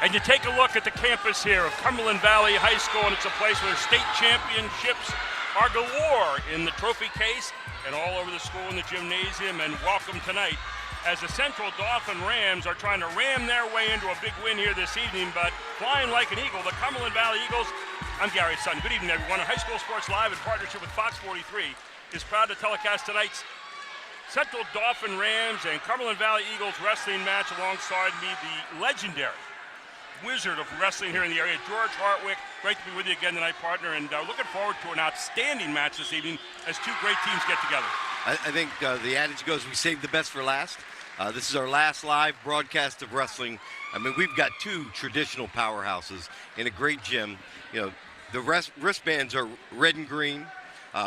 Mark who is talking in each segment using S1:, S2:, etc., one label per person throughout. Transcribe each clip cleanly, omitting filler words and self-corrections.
S1: And you take a look at the campus here of Cumberland Valley High School, and it's a place where state championships are galore in the trophy case and all over the school in the gymnasium. And welcome tonight as the Central Dauphin Rams are trying to ram their way into a big win here this evening, but flying like an eagle, the Cumberland Valley Eagles. I'm Gary Sutton. Good evening, everyone. High School Sports Live in partnership with Fox 43 is proud to telecast tonight's Central Dauphin Rams and Cumberland Valley Eagles wrestling match. Alongside me, the legendary wizard of wrestling here in the area, George Hartwick. Great to be with you again tonight, partner, and looking forward to an outstanding match this evening as two great teams get together.
S2: I think the adage goes, we save the best for last. This is our last live broadcast of wrestling. I mean, we've got two traditional powerhouses in a great gym. You know, the wristbands are red and green.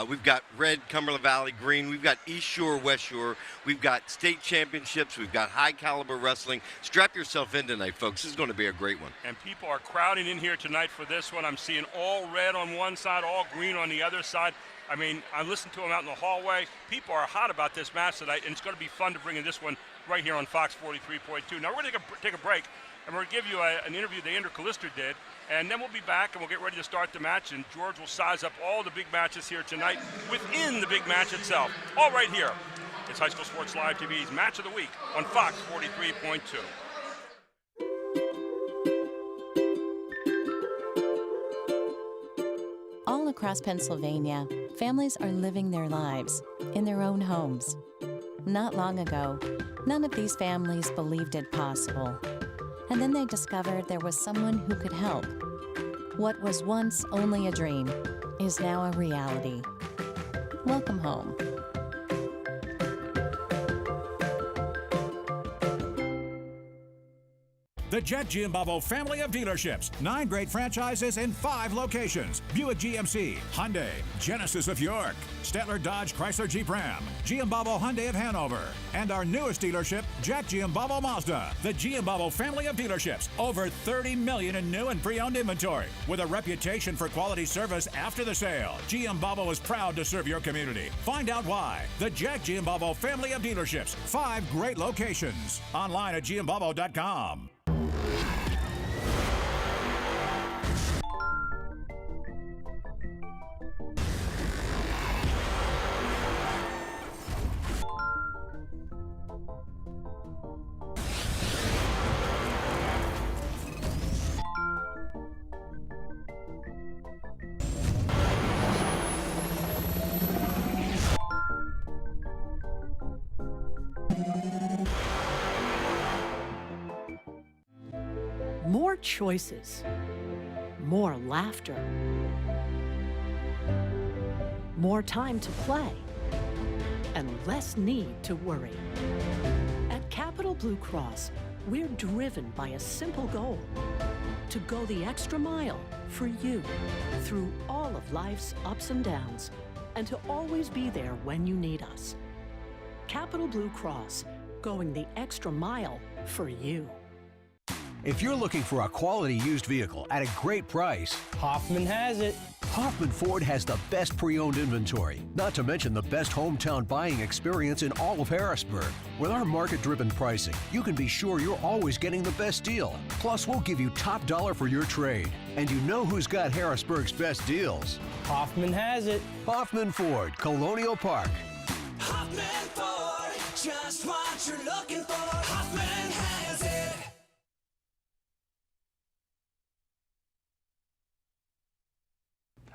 S2: We've got red Cumberland Valley, green. We've got East Shore, West Shore. We've got state championships. We've got high caliber wrestling. Strap yourself in tonight, folks. This is going to be a great one.
S1: And people are crowding in here tonight for this one. I'm seeing all red on one side, all green on the other side. I mean, I listened to them out in the hallway. People are hot about this match tonight, and it's going to be fun to bring in this one right here on Fox 43.2. Now, we're going to take a break, and we're going to give you an interview that Andrew Callister did. And then we'll be back and we'll get ready to start the match, and George will size up all the big matches here tonight within the big match itself. All right here. It's High School Sports Live TV's Match of the Week on Fox 43.2.
S3: All across Pennsylvania, families are living their lives in their own homes. Not long ago, none of these families believed it possible. And then they discovered there was someone who could help. What was once only a dream is now a reality. Welcome home.
S4: The Jet Giambavo family of dealerships. 9 great franchises in 5 locations. Buick GMC, Hyundai, Genesis of York, Stettler Dodge Chrysler Jeep Ram, Giambavo Hyundai of Hanover, and our newest dealership, Jack Giambavo Mazda. The Giambavo family of dealerships. Over 30 million in new and pre-owned inventory. With a reputation for quality service after the sale, Giambavo is proud to serve your community. Find out why. The Jack Giambavo family of dealerships. 5 great locations. Online at giambavo.com.
S5: More choices, more laughter, more time to play, and less need to worry. At Capital Blue Cross, we're driven by a simple goal: to go the extra mile for you through all of life's ups and downs, and to always be there when you need us. Capital Blue Cross, going the extra mile for you.
S6: If you're looking for a quality used vehicle at a great price,
S7: Hoffman has it.
S6: Hoffman Ford has the best pre-owned inventory, not to mention the best hometown buying experience in all of Harrisburg. With our market-driven pricing, you can be sure you're always getting the best deal. Plus, we'll give you top dollar for your trade. And you know who's got Harrisburg's best deals?
S7: Hoffman has it.
S6: Hoffman Ford, Colonial Park.
S8: Hoffman Ford, just what you're looking for. Hoffman has it.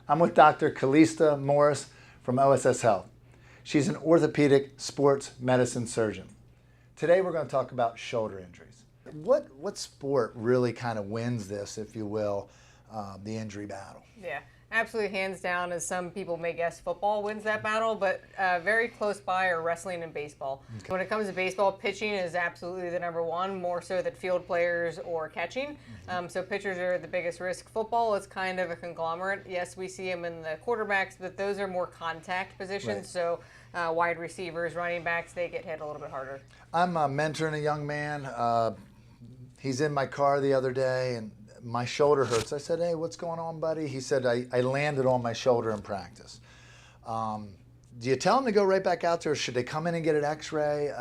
S9: I'm with Dr. Calista Morris from OSS Health. She's an orthopedic sports medicine surgeon. Today we're going to talk about shoulder injuries. What sport really kind of wins this, if you will, the injury battle?
S10: Yeah, absolutely, hands down, as some people may guess, football wins that battle, but very close by are wrestling and baseball. Okay. When it comes to baseball, pitching is absolutely the number one, more so than field players or catching. So pitchers are the biggest risk. Football is kind of a conglomerate. Yes, we see them in the quarterbacks, but those are more contact positions. Right. So wide receivers, running backs, they get hit a little bit harder.
S9: I'm mentoring a young man. He's in my car the other day, and my shoulder hurts. I said, hey, what's going on, buddy? He said, I landed on my shoulder in practice. Do you tell them to go right back out there, or should they come in and get an x-ray,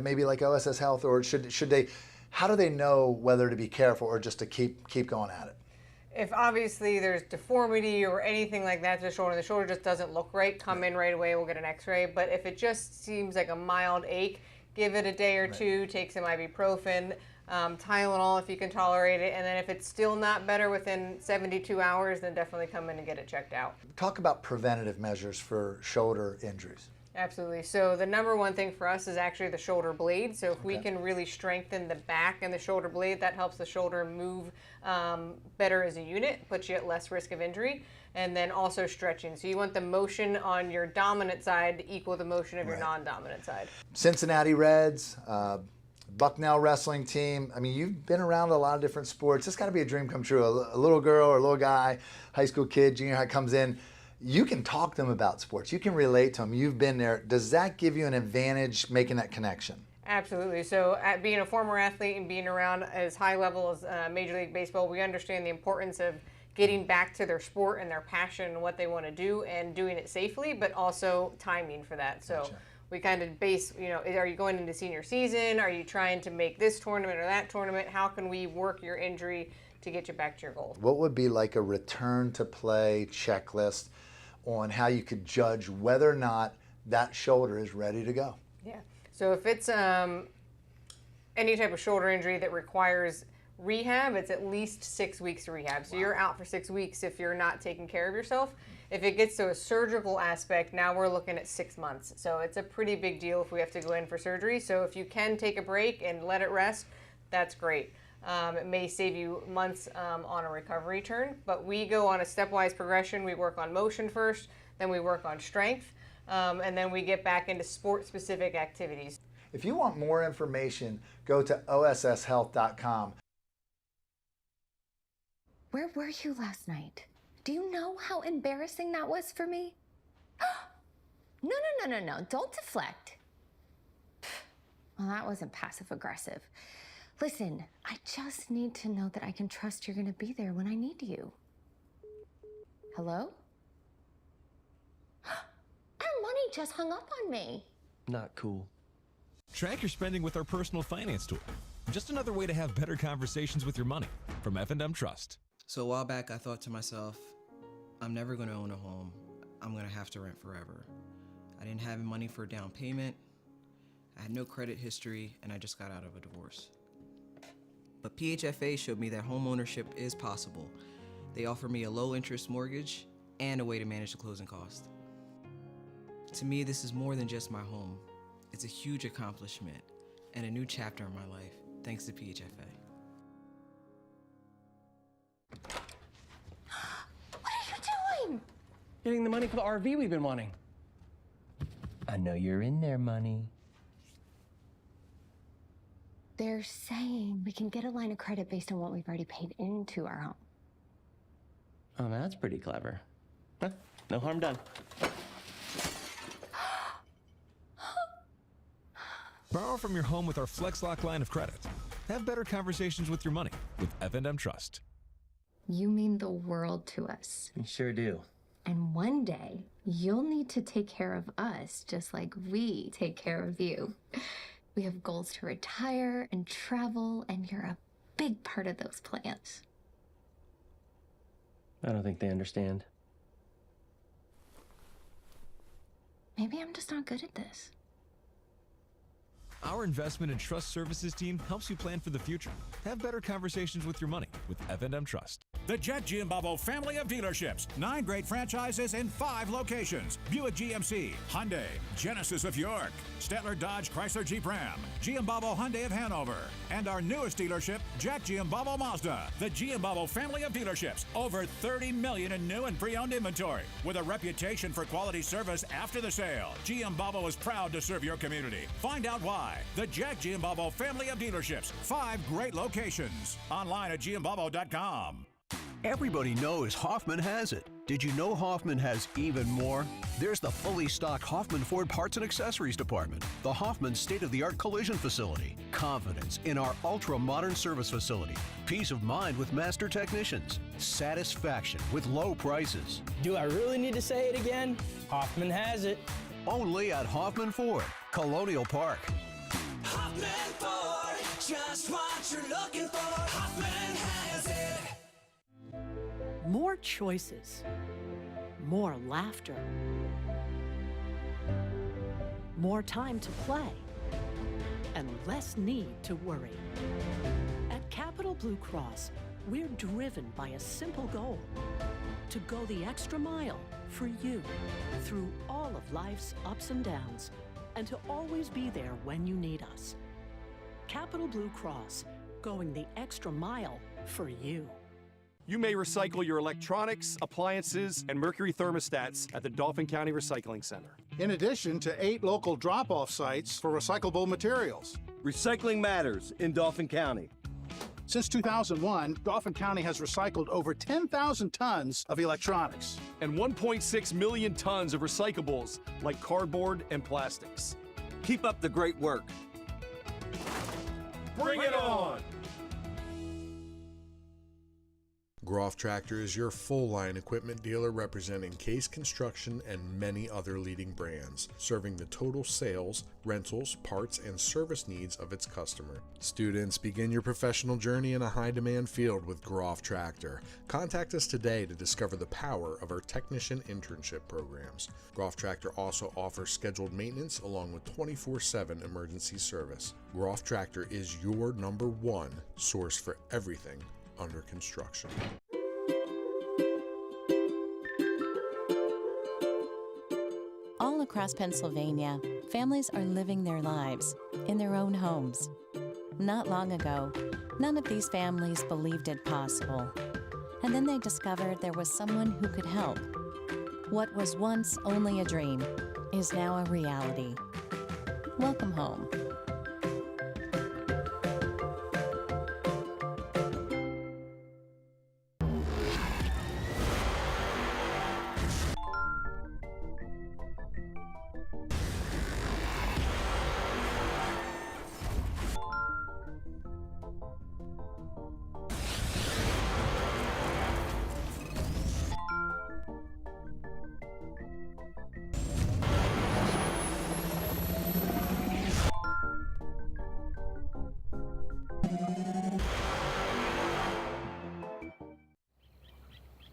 S9: maybe like OSS Health, or should they how do they know whether to be careful or just to keep going at it?
S10: If obviously there's deformity or anything like that to the shoulder just doesn't look right, come in right away, we'll get an x-ray. But if it just seems like a mild ache, give it a day or two, take some ibuprofen, Tylenol if you can tolerate it, and then if it's still not better within 72 hours, then definitely come in and get it checked out.
S9: Talk about preventative measures for shoulder injuries.
S10: Absolutely. So the number one thing for us is actually the shoulder blade. So if we can really strengthen the back and the shoulder blade, that helps the shoulder move better as a unit, puts you at less risk of injury. And then also stretching. So you want the motion on your dominant side to equal the motion of your non-dominant side.
S9: Cincinnati Reds, Bucknell wrestling team. I mean, you've been around a lot of different sports. It's got to be a dream come true. A little girl or a little guy, high school kid, junior high comes in. You can talk to them about sports. You can relate to them. You've been there. Does that give you an advantage making that connection?
S10: Absolutely. So at being a former athlete and being around as high level as Major League Baseball, we understand the importance of getting back to their sport and their passion and what they want to do and doing it safely, but also timing for that. So we kind of base, are you going into senior season? Are you trying to make this tournament or that tournament? How can we work your injury to get you back to your goals?
S9: What would be like a return to play checklist on how you could judge whether or not that shoulder is ready to go?
S10: Yeah. So if it's any type of shoulder injury that requires rehab, it's at least 6 weeks to rehab. So you're out for 6 weeks if you're not taking care of yourself. If it gets to a surgical aspect, now we're looking at 6 months. So it's a pretty big deal if we have to go in for surgery. So if you can take a break and let it rest, that's great. It may save you months on a recovery turn, but we go on a stepwise progression. We work on motion first, then we work on strength, and then we get back into sport-specific activities.
S9: If you want more information, go to osshealth.com.
S11: Where were you last night? Do you know how embarrassing that was for me? No. Don't deflect. Well, that wasn't passive-aggressive. Listen, I just need to know that I can trust you're going to be there when I need you. Hello? Our money just hung up on me.
S12: Not cool.
S13: Track your spending with our personal finance tool. Just another way to have better conversations with your money from F&M Trust.
S14: So a while back, I thought to myself, I'm never going to own a home. I'm going to have to rent forever. I didn't have money for a down payment. I had no credit history, and I just got out of a divorce. But PHFA showed me that homeownership is possible. They offer me a low-interest mortgage and a way to manage the closing cost. To me, this is more than just my home. It's a huge accomplishment and a new chapter in my life, thanks to PHFA.
S11: What are you doing?
S12: Getting the money for the RV we've been wanting. I know you're in there, money.
S11: They're saying we can get a line of credit based on what we've already paid into our home.
S12: Oh, that's pretty clever. Huh? No harm done.
S13: Borrow from your home with our FlexLock line of credit. Have better conversations with your money with F&M Trust.
S11: You mean the world to us.
S12: You sure do.
S11: And one day, you'll need to take care of us just like we take care of you. We have goals to retire and travel, and you're a big part of those plans.
S12: I don't think they understand.
S11: Maybe I'm just not good at this.
S13: Our investment and trust services team helps you plan for the future. Have better conversations with your money with F&M Trust.
S4: The Jack Giambalvo family of dealerships. 9 great franchises in 5 locations. Buick GMC, Hyundai, Genesis of York, Stettler Dodge Chrysler Jeep Ram, Giambalvo Hyundai of Hanover, and our newest dealership, Jack Giambalvo Mazda. The Giambalvo family of dealerships. Over 30 million in new and pre-owned inventory. With a reputation for quality service after the sale, Giambalvo is proud to serve your community. Find out why. The Jack Giambalvo family of dealerships. 5 great locations. Online at giambalvo.com.
S6: Everybody knows Hoffman has it. Did you know Hoffman has even more? There's the fully stocked Hoffman Ford Parts and Accessories Department, the Hoffman state-of-the-art collision facility, confidence in our ultra-modern service facility, peace of mind with master technicians, satisfaction with low prices.
S7: Do I really need to say it again? Hoffman has it.
S6: Only at Hoffman Ford, Colonial Park.
S8: Hoffman Ford, just what you're looking for. Hoffman has it.
S5: More choices, more laughter, more time to play, and less need to worry. At Capital Blue Cross, we're driven by a simple goal: to go the extra mile for you through all of life's ups and downs, and to always be there when you need us. Capital Blue Cross, going the extra mile for you.
S15: You may recycle your electronics, appliances, and mercury thermostats at the Dauphin County Recycling Center.
S16: In addition to 8 local drop-off sites for recyclable materials.
S17: Recycling matters in Dauphin County.
S16: Since 2001, Dauphin County has recycled over 10,000 tons of electronics.
S15: And 1.6 million tons of recyclables like cardboard and plastics.
S17: Keep up the great work.
S15: Bring it on!
S18: Groff Tractor is your full-line equipment dealer representing Case Construction and many other leading brands, serving the total sales, rentals, parts, and service needs of its customer. Students, begin your professional journey in a high-demand field with Groff Tractor. Contact us today to discover the power of our technician internship programs. Groff Tractor also offers scheduled maintenance along with 24/7 emergency service. Groff Tractor is your #1 source for everything under construction.
S3: All across Pennsylvania, families are living their lives in their own homes. Not long ago, none of these families believed it possible. And then they discovered there was someone who could help. What was once only a dream is now a reality. Welcome home.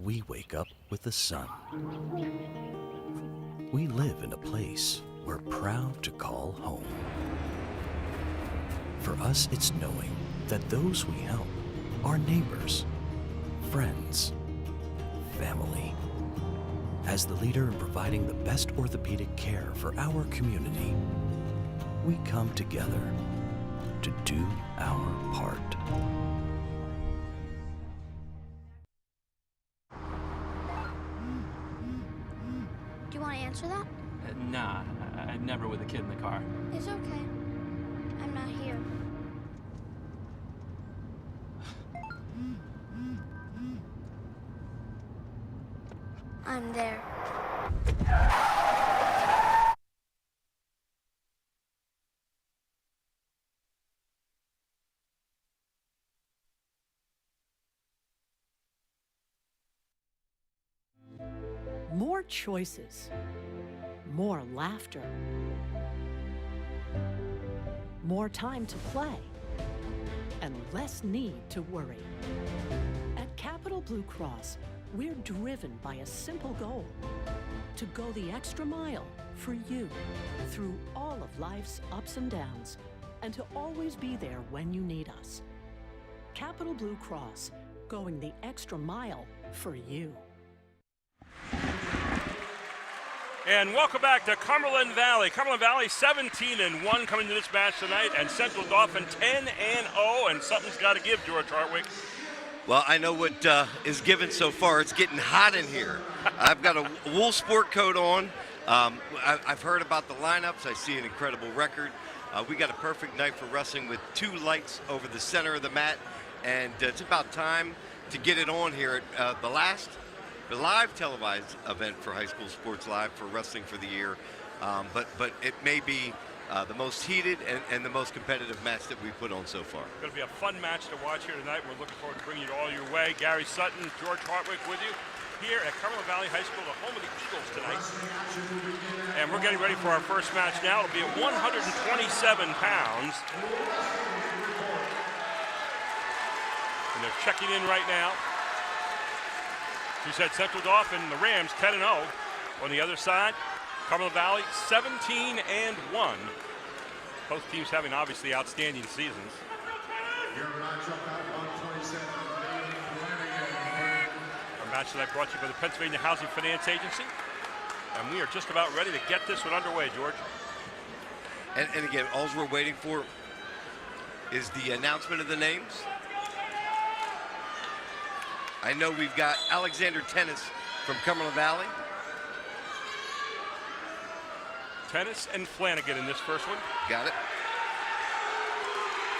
S19: We wake up with the sun. We live in a place we're proud to call home. For us, it's knowing that those we help are neighbors, friends, family. As the leader in providing the best orthopedic care for our community, we come together to do our part.
S20: Do you want to answer that?
S21: Nah, I'd never with a kid in the car.
S20: It's okay. I'm not here. I'm there.
S5: More choices, more laughter, more time to play, and less need to worry. At Capital Blue Cross, we're driven by a simple goal: to go the extra mile for you through all of life's ups and downs, and to always be there when you need us. Capital Blue Cross, going the extra mile for you.
S1: And welcome back to Cumberland Valley. Cumberland Valley 17-1 coming to this match tonight, and Central Dauphin 10-0, and something's got to give, George Hartwick.
S2: Well, I know what is given so far. It's getting hot in here. I've got a wool sport coat on. I've heard about the lineups. I see an incredible record. We got a perfect night for wrestling with 2 lights over the center of the mat, and it's about time to get it on here at the live televised event for High School Sports Live for Wrestling for the Year. But it may be the most heated and the most competitive match that we put on so far.
S1: It's going to be a fun match to watch here tonight. We're looking forward to bringing it all your way. Gary Sutton, George Hartwick with you here at Cumberland Valley High School, the home of the Eagles tonight. And we're getting ready for our first match now. It'll be at 127 pounds. And they're checking in right now. We said Central Dauphin, the Rams 10-0. On the other side, Cumberland Valley 17-1. Both teams having obviously outstanding seasons. Our match tonight brought to you by the Pennsylvania Housing Finance Agency. And we are just about ready to get this one underway, George.
S2: And again, all we're waiting for is the announcement of the names. I know we've got Alexander Tennis from Cumberland Valley.
S1: Tennis and Flanagan in this first one.
S2: Got it.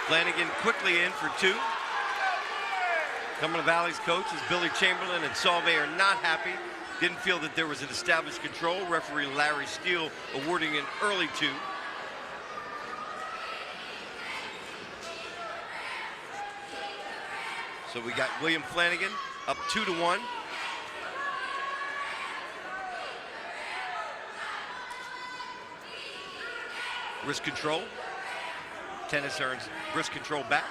S2: Flanagan quickly in for two. Cumberland Valley's coaches, Billy Chamberlain and Salve, are not happy. Didn't feel that there was an established control. Referee Larry Steele awarding an early two. So we got William Flanagan up 2-1. Wrist control. Tennis earns wrist control back.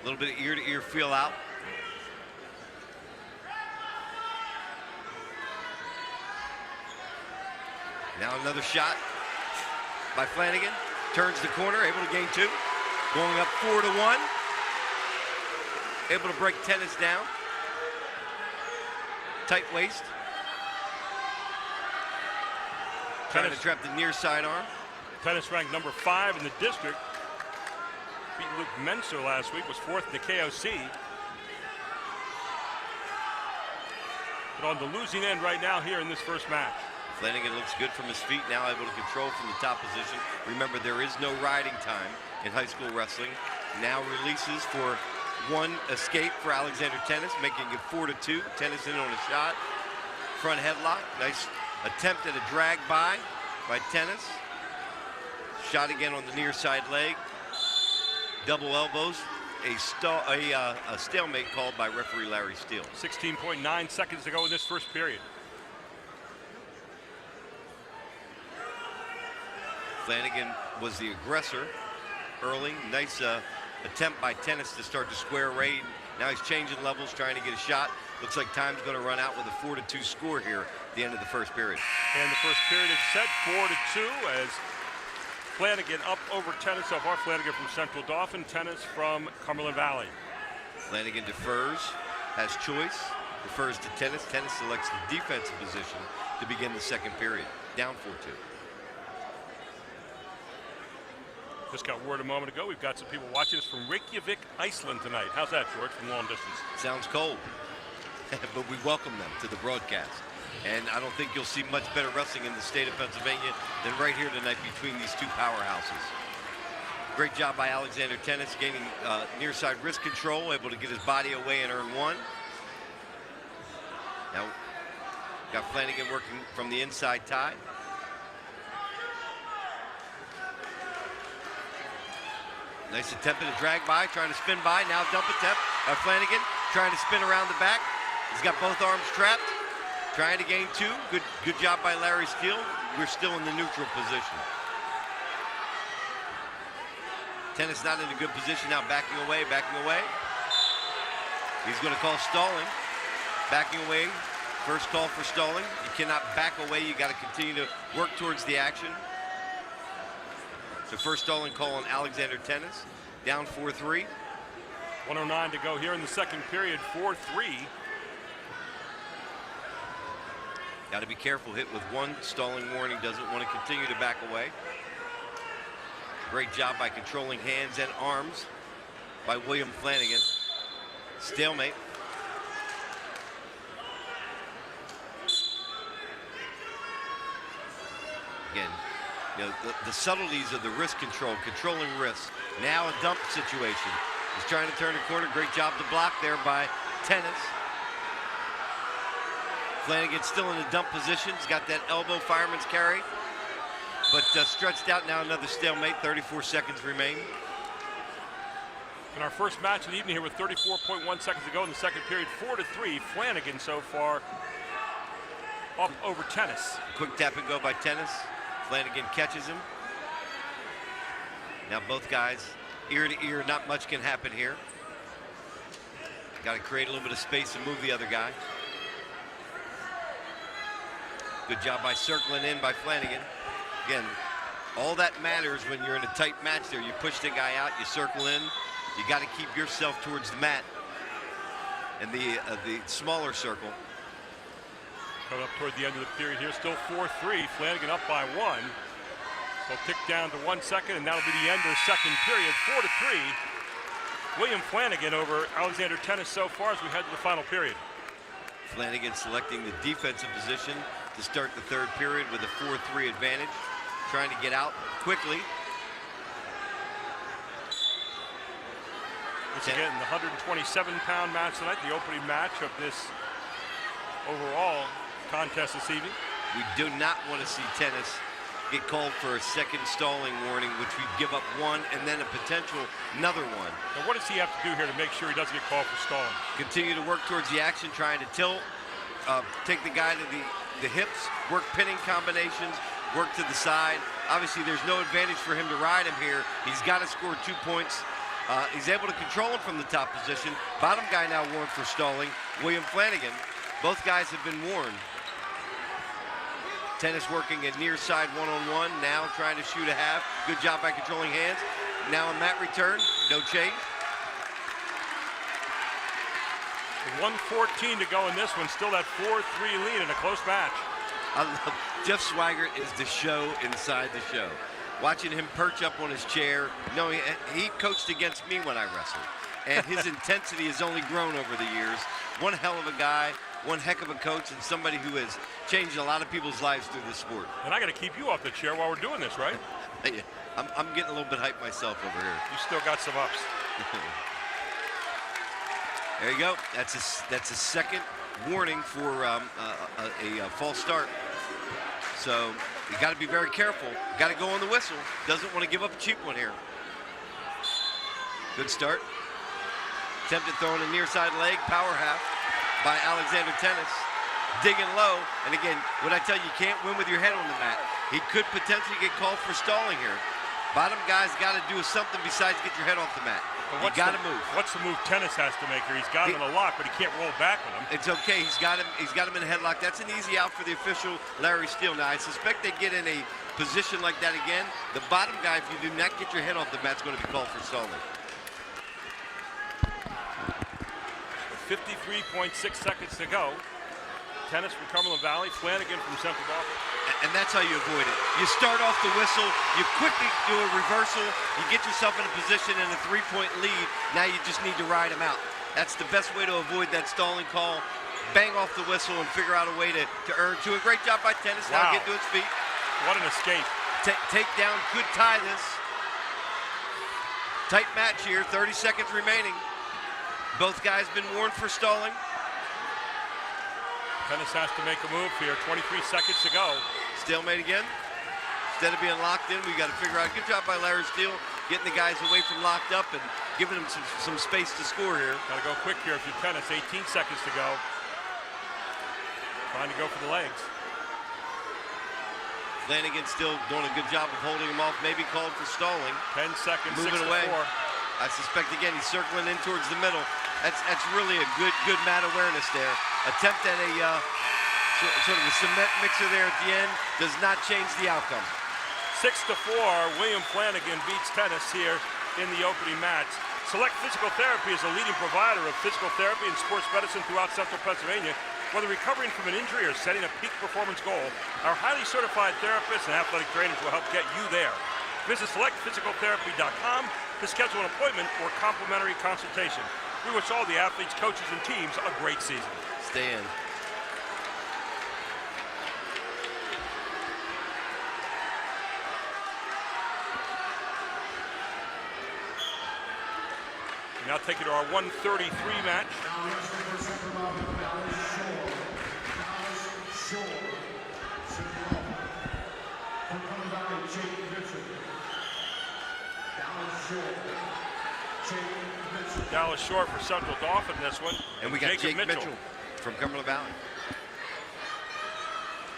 S2: A little bit of ear-to-ear feel out. Now another shot by Flanagan. Turns the corner, able to gain two. Going up 4-1. Able to break Tennis down. Tight waist. Trying to trap the near sidearm.
S1: Tennis ranked number 5 in the district. Beat Luke Menser last week, was 4th in the KOC. But on the losing end right now here in this first match.
S2: Flanagan looks good from his feet, now able to control from the top position. Remember, there is no riding time in high school wrestling. Now releases for one escape for Alexander Tennis, making it 4-2. Tennis in on a shot. Front headlock, nice attempt at a drag by Tennis. Shot again on the near side leg. Double elbows. A stalemate called by referee Larry Steele.
S1: 16.9 seconds to go in this first period.
S2: Flanagan was the aggressor early. Nice attempt by Tennis to start to square away. Now he's changing levels, trying to get a shot. Looks like time's going to run out with a 4-2 score here at the end of the first period.
S1: And the first period is set 4-2 as Flanagan up over Tennis so far. Flanagan from Central Dauphin, Tennis from Cumberland Valley.
S2: Flanagan defers, has choice, defers to Tennis. Tennis selects the defensive position to begin the second period. Down 4-2.
S1: Just got word a moment ago. We've got some people watching us from Reykjavik, Iceland tonight. How's that, George, from long distance?
S2: Sounds cold, but we welcome them to the broadcast. And I don't think you'll see much better wrestling in the state of Pennsylvania than right here tonight between these two powerhouses. Great job by Alexander Tennis, gaining near side wrist control, able to get his body away and earn one. Now, got Flanagan working from the inside tie. Nice attempt at a drag by, trying to spin by. Now dump attempt by Flanagan, trying to spin around the back. He's got both arms trapped, trying to gain two. Good job by Larry Steele. We're still in the neutral position. Tennis not in a good position now, backing away. He's going to call stalling. Backing away, first call for stalling. You cannot back away, you got to continue to work towards the action. So first stalling call on Alexander Tennis, down 4-3.
S1: 1:09 to go here in the second period, 4-3.
S2: Got to be careful, hit with one stalling warning, doesn't want to continue to back away. Great job by controlling hands and arms by William Flanagan. Stalemate. Again, you know, the subtleties of the wrist control, controlling wrists. Now a dump situation. He's trying to turn the corner. Great job to block there by Tennis. Flanagan still in a dump position. He's got that elbow fireman's carry. But stretched out now, another stalemate. 34 seconds remain.
S1: In our first match of the evening here with 34.1 seconds to go in the second period, 4-3. Flanagan so far up over Tennis.
S2: Quick tap and go by Tennis. Flanagan catches him. Now both guys ear to ear, not much can happen here. Got to create a little bit of space and move the other guy. Good job by circling in by Flanagan. Again, all that matters when you're in a tight match there. You push the guy out, you circle in. You got to keep yourself towards the mat and the smaller circle.
S1: Coming up toward the end of the period here, still 4-3. Flanagan up by 1. So tick down to 1 second, and that'll be the end of the second period, 4-3. William Flanagan over Alexander Tennis so far as we head to the final period.
S2: Flanagan selecting the defensive position to start the third period with a 4-3 advantage, trying to get out quickly.
S1: Once again, the 127-pound match tonight, the opening match of this overall contest this evening.
S2: We do not want to see Tennis get called for a second stalling warning, which we'd give up one and then a potential another one.
S1: Now what does he have to do here to make sure he doesn't get called for stalling?
S2: Continue to work towards the action, trying to tilt, take the guy to the hips, work pinning combinations, work to the side. Obviously, there's no advantage for him to ride him here. He's got to score 2 points. He's able to control him from the top position. Bottom guy now warned for stalling, William Flanagan. Both guys have been warned. Tennis working at near side one-on-one, now trying to shoot a half. Good job by controlling hands. Now a mat return, no change.
S1: 1:14 to go in this one, still that 4-3 lead in a close match.
S2: I love Jeff Swigert is the show inside the show. Watching him perch up on his chair, knowing he coached against me when I wrestled, and his intensity has only grown over the years. One hell of a guy, one heck of a coach, and somebody who has changed a lot of people's lives through the sport.
S1: And I got to keep you off the chair while we're doing this, right?
S2: I'm getting a little bit hyped myself over here.
S1: You still got some ups.
S2: There you go. That's a second warning for a false start. So you got to be very careful. Got to go on the whistle. Doesn't want to give up a cheap one here. Good start. Attempted throwing a near side leg, power half by Alexander Tennis. Digging low, and again, what I tell you, you can't win with your head on the mat. He could potentially get called for stalling here. Bottom guy's got to do something besides get your head off the mat. You got to move.
S1: What's the move Tennis has to make here? He's got him in a lock, but he can't roll back with him.
S2: It's okay. He's got him in a headlock. That's an easy out for the official, Larry Steele. Now, I suspect they get in a position like that again. The bottom guy, if you do not get your head off the mat, is going to be called for stalling.
S1: 53.6 seconds to go. Tennis from Cumberland Valley, Flanagan from Central Dauphin.
S2: And that's how you avoid it. You start off the whistle, you quickly do a reversal, you get yourself in a position in a 3-point lead. Now you just need to ride him out. That's the best way to avoid that stalling call. Bang off the whistle and figure out a way to earn two. A great job by Tennis.
S1: Wow.
S2: Now get to his feet.
S1: What an escape.
S2: Take down, could tie this. Tight match here, 30 seconds remaining. Both guys been warned for stalling.
S1: Tennis has to make a move here. 23 seconds to go.
S2: Stalemate again. Instead of being locked in, we got to figure out. Good job by Larry Steele, getting the guys away from locked up and giving them some space to score here.
S1: Got to go quick here if you're Tennis. 18 seconds to go. Trying to go for the legs.
S2: Flanagan still doing a good job of holding him off. Maybe called for stalling.
S1: 10 seconds.
S2: Moving away.
S1: 4.
S2: I suspect again he's circling in towards the middle. That's really a good mat awareness there. Attempt at a sort of a cement mixer there at the end does not change the outcome.
S1: 6-4. William Flanagan beats Tennis here in the opening match. Select Physical Therapy is a leading provider of physical therapy and sports medicine throughout Central Pennsylvania. Whether recovering from an injury or setting a peak performance goal, our highly certified therapists and athletic trainers will help get you there. Visit selectphysicaltherapy.com to schedule an appointment or complimentary consultation. We wish all the athletes, coaches, and teams a great season.
S2: Stay in.
S1: We now take it to our 133 match. Dallas Short for Central Dauphin this one.
S2: And we got Jake Mitchell from Cumberland Valley.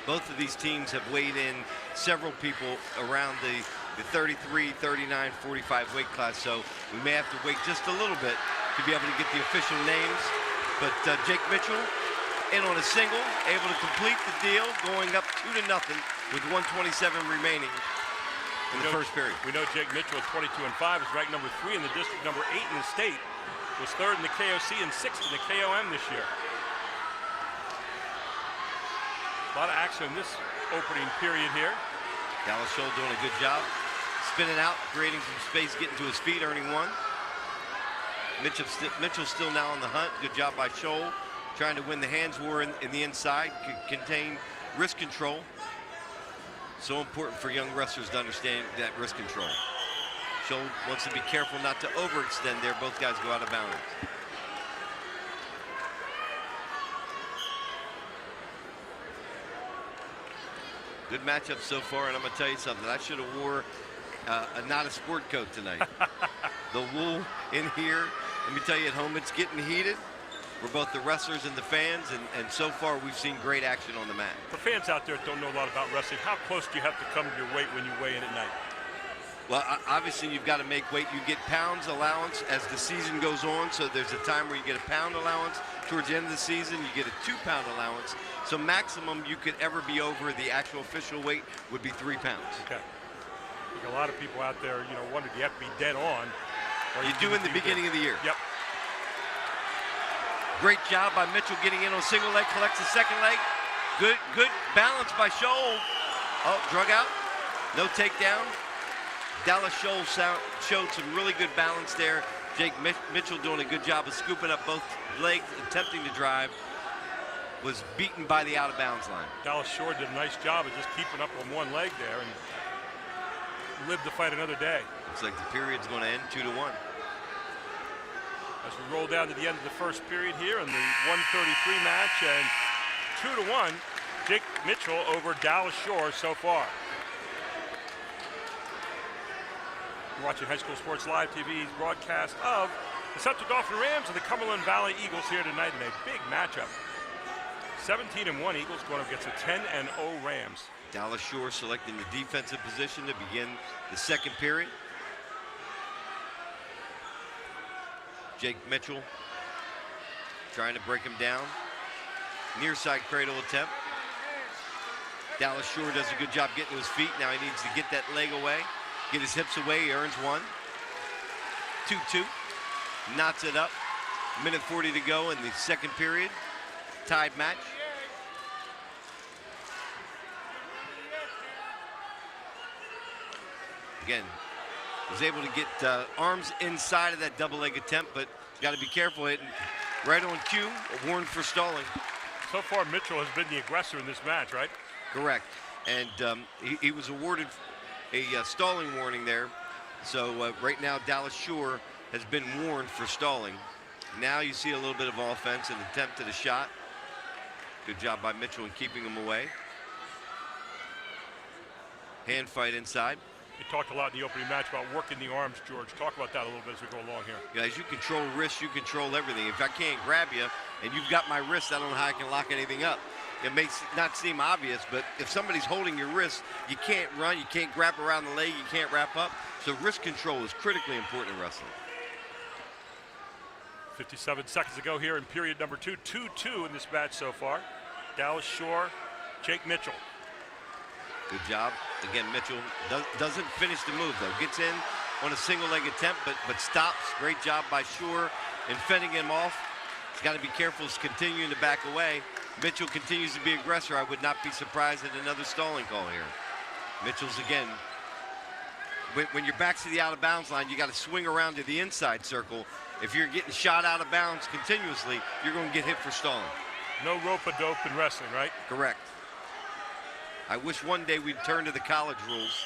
S2: Both of these teams have weighed in several people around the 33, 39, 45 weight class, so we may have to wait just a little bit to be able to get the official names. But Jake Mitchell in on a single, able to complete the deal, going up 2-0 with 1:27 remaining in the first period.
S1: We know Jake Mitchell at 22-5 is ranked number 3 in the district, number 8 in the state, was 3rd in the KOC and 6th in the KOM this year. A lot of action in this opening period here.
S2: Dallas Scholl doing a good job, spinning out, creating some space, getting to his feet, earning 1. Mitchell still now on the hunt. Good job by Scholl, trying to win the hands war in the inside, contain wrist control. So important for young wrestlers to understand that wrist control. Scholl wants to be careful not to overextend there. Both guys go out of balance. Good matchup so far, and I'm going to tell you something. I should have wore not a sport coat tonight. The wool in here, let me tell you, at home it's getting heated. We're both the wrestlers and the fans, and so far we've seen great action on the mat.
S1: For fans out there that don't know a lot about wrestling, how close do you have to come to your weight when you weigh in at night?
S2: Well, obviously you've got to make weight. You get pounds allowance as the season goes on, so there's a time where you get a pound allowance. Towards the end of the season, you get a 2-pound allowance. So maximum you could ever be over the actual official weight would be 3 pounds.
S1: Okay. I think a lot of people out there, wonder, do you have to be dead on?
S2: You do in the beginning of the year.
S1: Yep.
S2: Great job by Mitchell getting in on single leg, collects the second leg. Good balance by Scholl. Oh, drug out. No takedown. Dallas Scholl showed some really good balance there. Jake Mitchell doing a good job of scooping up both legs, attempting to drive. Was beaten by the out-of-bounds line.
S1: Dallas Shore did a nice job of just keeping up on one leg there and lived to fight another day.
S2: Looks like the period's going to end 2-1.
S1: As we roll down to the end of the first period here in the 133 match, and 2-1, Jake Mitchell over Dallas Shore so far. You're watching High School Sports Live TV's broadcast of the Central Dauphin Rams and the Cumberland Valley Eagles here tonight in a big matchup. 17-1 Eagles going up against a 10-0 Rams.
S2: Dallas Shore selecting the defensive position to begin the second period. Jake Mitchell trying to break him down. Near side cradle attempt. Dallas Shore does a good job getting to his feet. Now he needs to get that leg away, get his hips away. He earns 1. 2-2. Knots it up. Minute 40 to go in the second period. Tied match. Again, was able to get arms inside of that double leg attempt, but got to be careful. Hitting right on cue, a warning for stalling.
S1: So far, Mitchell has been the aggressor in this match, right?
S2: Correct. And he was awarded a stalling warning there. So right now, Dallas Shore has been warned for stalling. Now you see a little bit of offense, an attempt at a shot. Good job by Mitchell in keeping him away. Hand fight inside.
S1: You talked a lot in the opening match about working the arms, George. Talk about that a little bit as we go along here.
S2: Guys, you control wrists, you control everything. If I can't grab you and you've got my wrist, I don't know how I can lock anything up. It may not seem obvious, but if somebody's holding your wrist, you can't run, you can't grab around the leg, you can't wrap up. So wrist control is critically important in wrestling.
S1: 57 seconds to go here in period number 2. 2-2 in this match so far. Dallas Shore, Jake Mitchell.
S2: Good job. Again, Mitchell doesn't finish the move, though. Gets in on a single leg attempt, but stops. Great job by Shore in fending him off. He's got to be careful. He's continuing to back away. Mitchell continues to be aggressor. I would not be surprised at another stalling call here. Mitchell's, again, when your back's to the out-of-bounds line, you got to swing around to the inside circle. If you're getting shot out of bounds continuously, you're going to get hit for stalling.
S1: No rope-a-dope in wrestling, right?
S2: Correct. I wish one day we'd turn to the college rules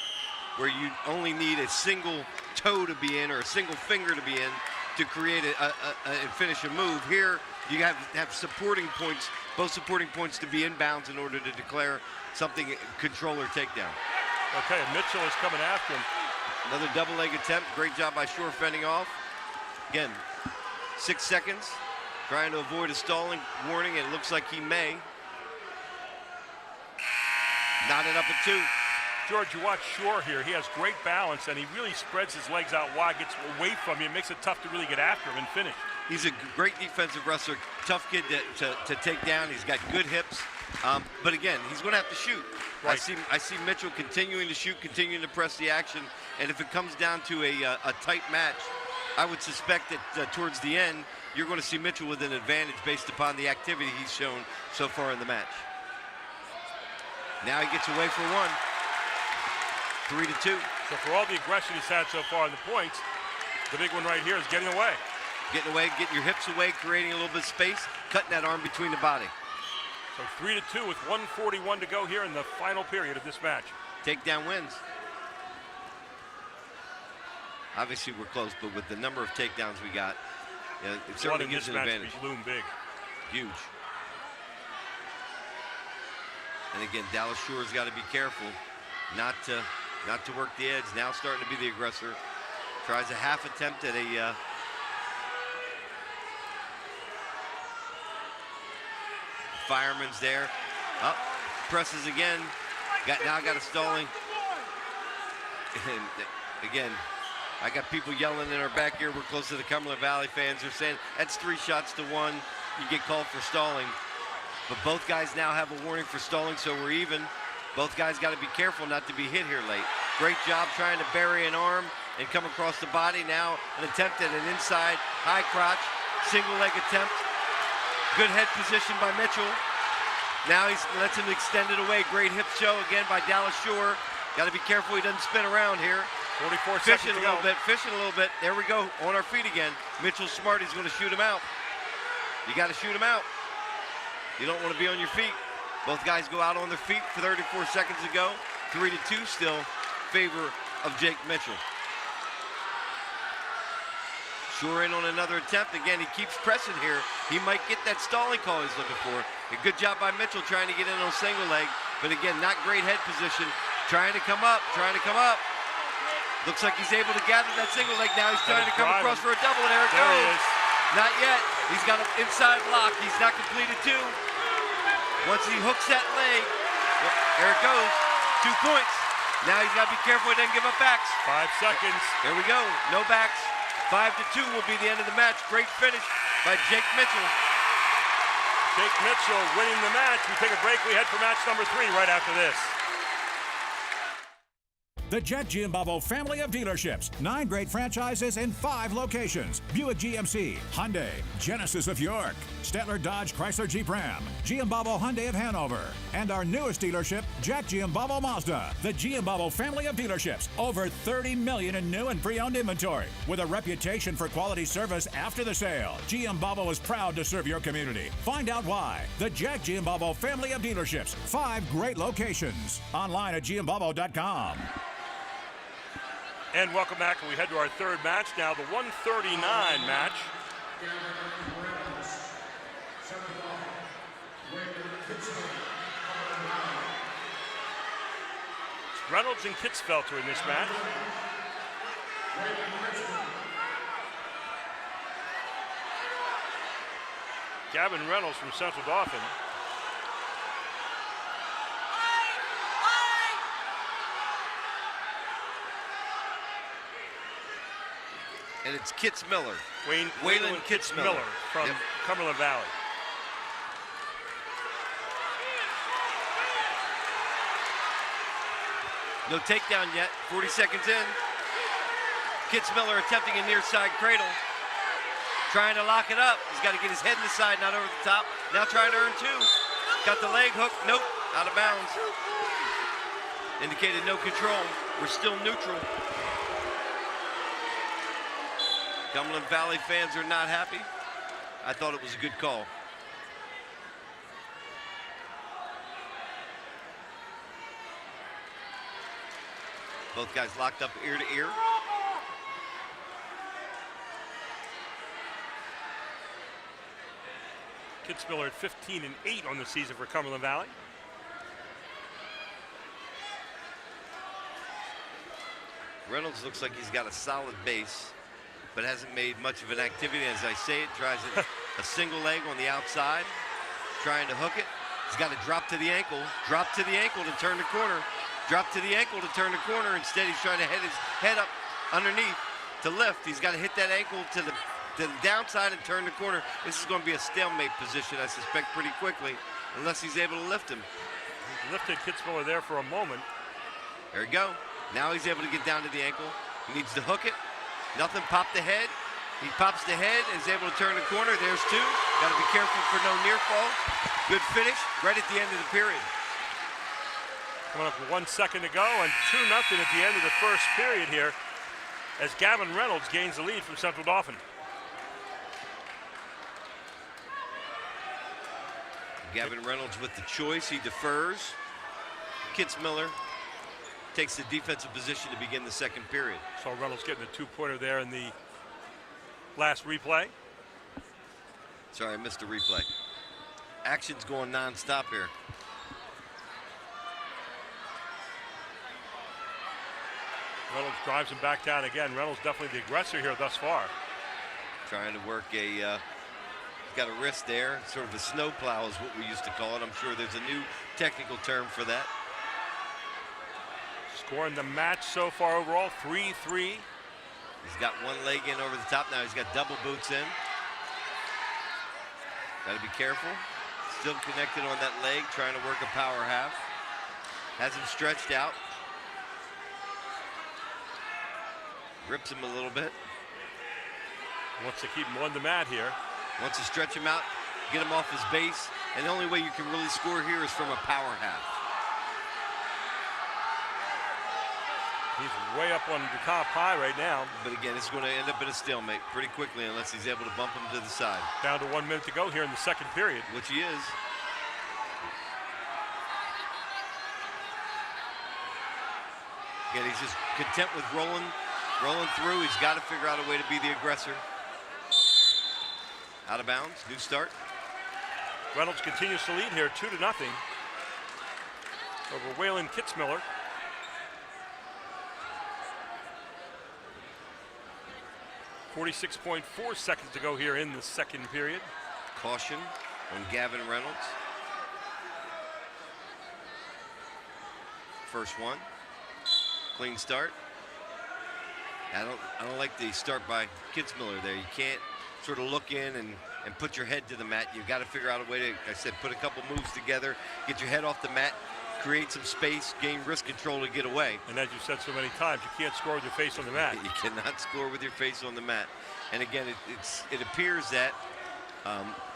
S2: where you only need a single toe to be in or a single finger to be in to create and finish a move. Here, you have supporting points, both supporting points to be inbounds in order to declare something control or takedown.
S1: Okay, Mitchell is coming after him.
S2: Another double leg attempt. Great job by Shore fending off. Again, 6 seconds. Trying to avoid a stalling warning, and it looks like he may. Knotted up at 2.
S1: George, you watch Shore here. He has great balance, and he really spreads his legs out wide, gets away from you. It makes it tough to really get after him and finish.
S2: He's a great defensive wrestler, tough kid to take down. He's got good hips. But again, he's going to have to shoot.
S1: Right.
S2: I see Mitchell continuing to shoot, continuing to press the action. And if it comes down to a tight match, I would suspect that towards the end, you're going to see Mitchell with an advantage based upon the activity he's shown so far in the match. Now he gets away for one. 3-2.
S1: So for all the aggression he's had so far in the points, the big one right here is getting away.
S2: Getting away, getting your hips away, creating a little bit of space, cutting that arm between the body.
S1: So 3-2 with 1:41 to go here in the final period of this match.
S2: Takedown wins. Obviously we're close, but with the number of takedowns we got, it certainly gives an advantage.
S1: Loom big.
S2: Huge. And again, Dallas Shore's got to be careful not to work the edge. Now starting to be the aggressor. Tries a half attempt at a fireman's there. Up, presses again. Now got a stalling. And again, I got people yelling in our back here. We're close to the Cumberland Valley fans. They're saying that's 3 shots to 1. You get called for stalling. But both guys now have a warning for stalling, so we're even. Both guys got to be careful not to be hit here late. Great job trying to bury an arm and come across the body. Now an attempt at an inside high crotch, single leg attempt. Good head position by Mitchell. Now he lets him extend it away. Great hip show again by Dallas Shore. Got to be careful he doesn't spin around here.
S1: 44
S2: fishing
S1: seconds
S2: a little bit, fishing a little bit. There we go, on our feet again. Mitchell's smart, he's going to shoot him out. You got to shoot him out. You don't want to be on your feet. Both guys go out on their feet for 34 seconds to go. 3-2 still favor of Jake Mitchell. Shore in on another attempt. Again, he keeps pressing here. He might get that stalling call he's looking for. A good job by Mitchell trying to get in on single leg. But again, not great head position. Trying to come up, Looks like he's able to gather that single leg. Now he's trying to come across for a double, and there it goes.
S1: He is.
S2: Not yet. He's got an inside lock. He's not completed 2. Once he hooks that leg, there it goes. 2 points. Now he's got to be careful he doesn't give up backs.
S1: 5 seconds.
S2: There we go. No backs. 5-2 will be the end of the match. Great finish by Jake Mitchell.
S1: Jake Mitchell winning the match. We take a break. We head for match number 3 right after this.
S4: The Jet Giambavo family of dealerships. 9 great franchises in 5 locations. Buick GMC, Hyundai, Genesis of York, Stettler Dodge Chrysler Jeep Ram, Giambavo Hyundai of Hanover, and our newest dealership, Jack Giambavo Mazda. The Giambavo family of dealerships. Over 30 million in new and pre-owned inventory. With a reputation for quality service after the sale, Giambavo is proud to serve your community. Find out why. The Jack Giambavo family of dealerships. 5 great locations. Online at giambavo.com.
S1: And welcome back, and we head to our 3rd match now, the 139 match. Reynolds and Kitzfelter in this match. Gavin Reynolds from Central Dauphin.
S2: And it's Kitz Miller.
S1: Waylon Kitzmiller from Cumberland Valley.
S2: No takedown yet. 40 seconds in. Kitzmiller attempting a near side cradle. Trying to lock it up. He's got to get his head in the side, not over the top. Now trying to earn 2. Got the leg hook. Nope. Out of bounds. Indicated no control. We're still neutral. Cumberland Valley fans are not happy. I thought it was a good call. Both guys locked up ear to ear.
S1: Kitzmiller at 15-8 on the season for Cumberland Valley.
S2: Reynolds looks like he's got a solid base, but hasn't made much of an activity. As I say it, tries a single leg on the outside, trying to hook it. He's got to drop to the ankle to turn the corner. Drop to the ankle to turn the corner. Instead, he's trying to head his head up underneath to lift. He's got to hit that ankle to the downside and turn the corner. This is going to be a stalemate position, I suspect, pretty quickly, unless he's able to lift him.
S1: He lifted Kitzmiller there for a moment.
S2: There we go. Now he's able to get down to the ankle. He needs to hook it. Nothing. Pop the head. He pops the head and is able to turn the corner. There's two. Got to be careful for no near fall. Good finish right at the end of the period.
S1: Coming up with 1 second to go and 2-0 at the end of the first period here as Gavin Reynolds gains the lead from Central Dauphin.
S2: Gavin Reynolds with the choice. He defers. Kitzmiller takes the defensive position to begin the second period.
S1: So Reynolds getting a 2-pointer there in the last replay.
S2: Sorry, I missed the replay. Action's going non-stop here.
S1: Reynolds drives him back down again. Reynolds definitely the aggressor here thus far.
S2: Trying to work a, got a wrist there. Sort of a snowplow is what we used to call it. I'm sure there's a new technical term for that.
S1: Scoring the match so far overall, 3-3.
S2: He's got one leg in over the top. Now he's got double boots in. Got to be careful. Still connected on that leg, trying to work a power half. Has him stretched out. Rips him a little bit.
S1: Wants to keep him on the mat here.
S2: Wants to stretch him out, get him off his base. And the only way you can really score here is from a power half.
S1: He's way up on the top high right now.
S2: But again, it's going to end up in a stalemate pretty quickly unless he's able to bump him to the side.
S1: Down to 1 minute to go here in the second period.
S2: Which he is. Again, he's just content with rolling through. He's got to figure out a way to be the aggressor. Out of bounds, new start.
S1: Reynolds continues to lead here, 2-0 over Waylon Kitzmiller. .4 seconds to go here in the second period.
S2: Caution on Gavin Reynolds. First one. Clean start. I don't like the start by Kitzmiller there. You can't sort of look in and put your head to the mat. You've got to figure out a way to, like I said, put a couple moves together, get your head off the mat, create some space, gain wrist control to get away.
S1: And as you've said so many times, you can't score with your face on the mat.
S2: You cannot score with your face on the mat. And again, it appears that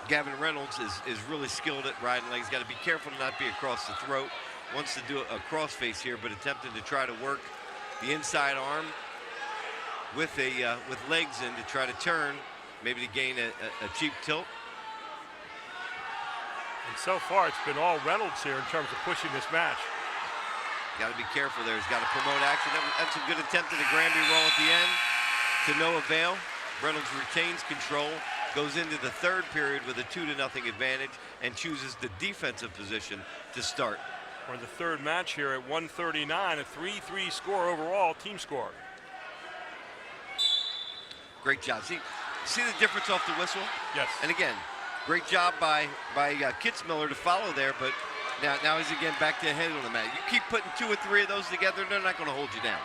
S2: Gavin Reynolds is really skilled at riding legs. Got to be careful to not be across the throat. Wants to do a cross face here, but attempting to try to work the inside arm with legs in to try to turn, maybe to gain a cheap tilt.
S1: And so far, it's been all Reynolds here in terms of pushing this match.
S2: Got to be careful there. He's got to promote action. That's a good attempt at a Granby roll at the end to no avail. Reynolds retains control, goes into the third period with a 2-0 advantage, and chooses the defensive position to start.
S1: We're in the third match here at 139, a 3-3 score overall, team score.
S2: Great job. See the difference off the whistle?
S1: Yes.
S2: And again, great job by Kitzmiller to follow there, but now he's again back to head on the mat. You keep putting 2 or 3 of those together, they're not going to hold you down.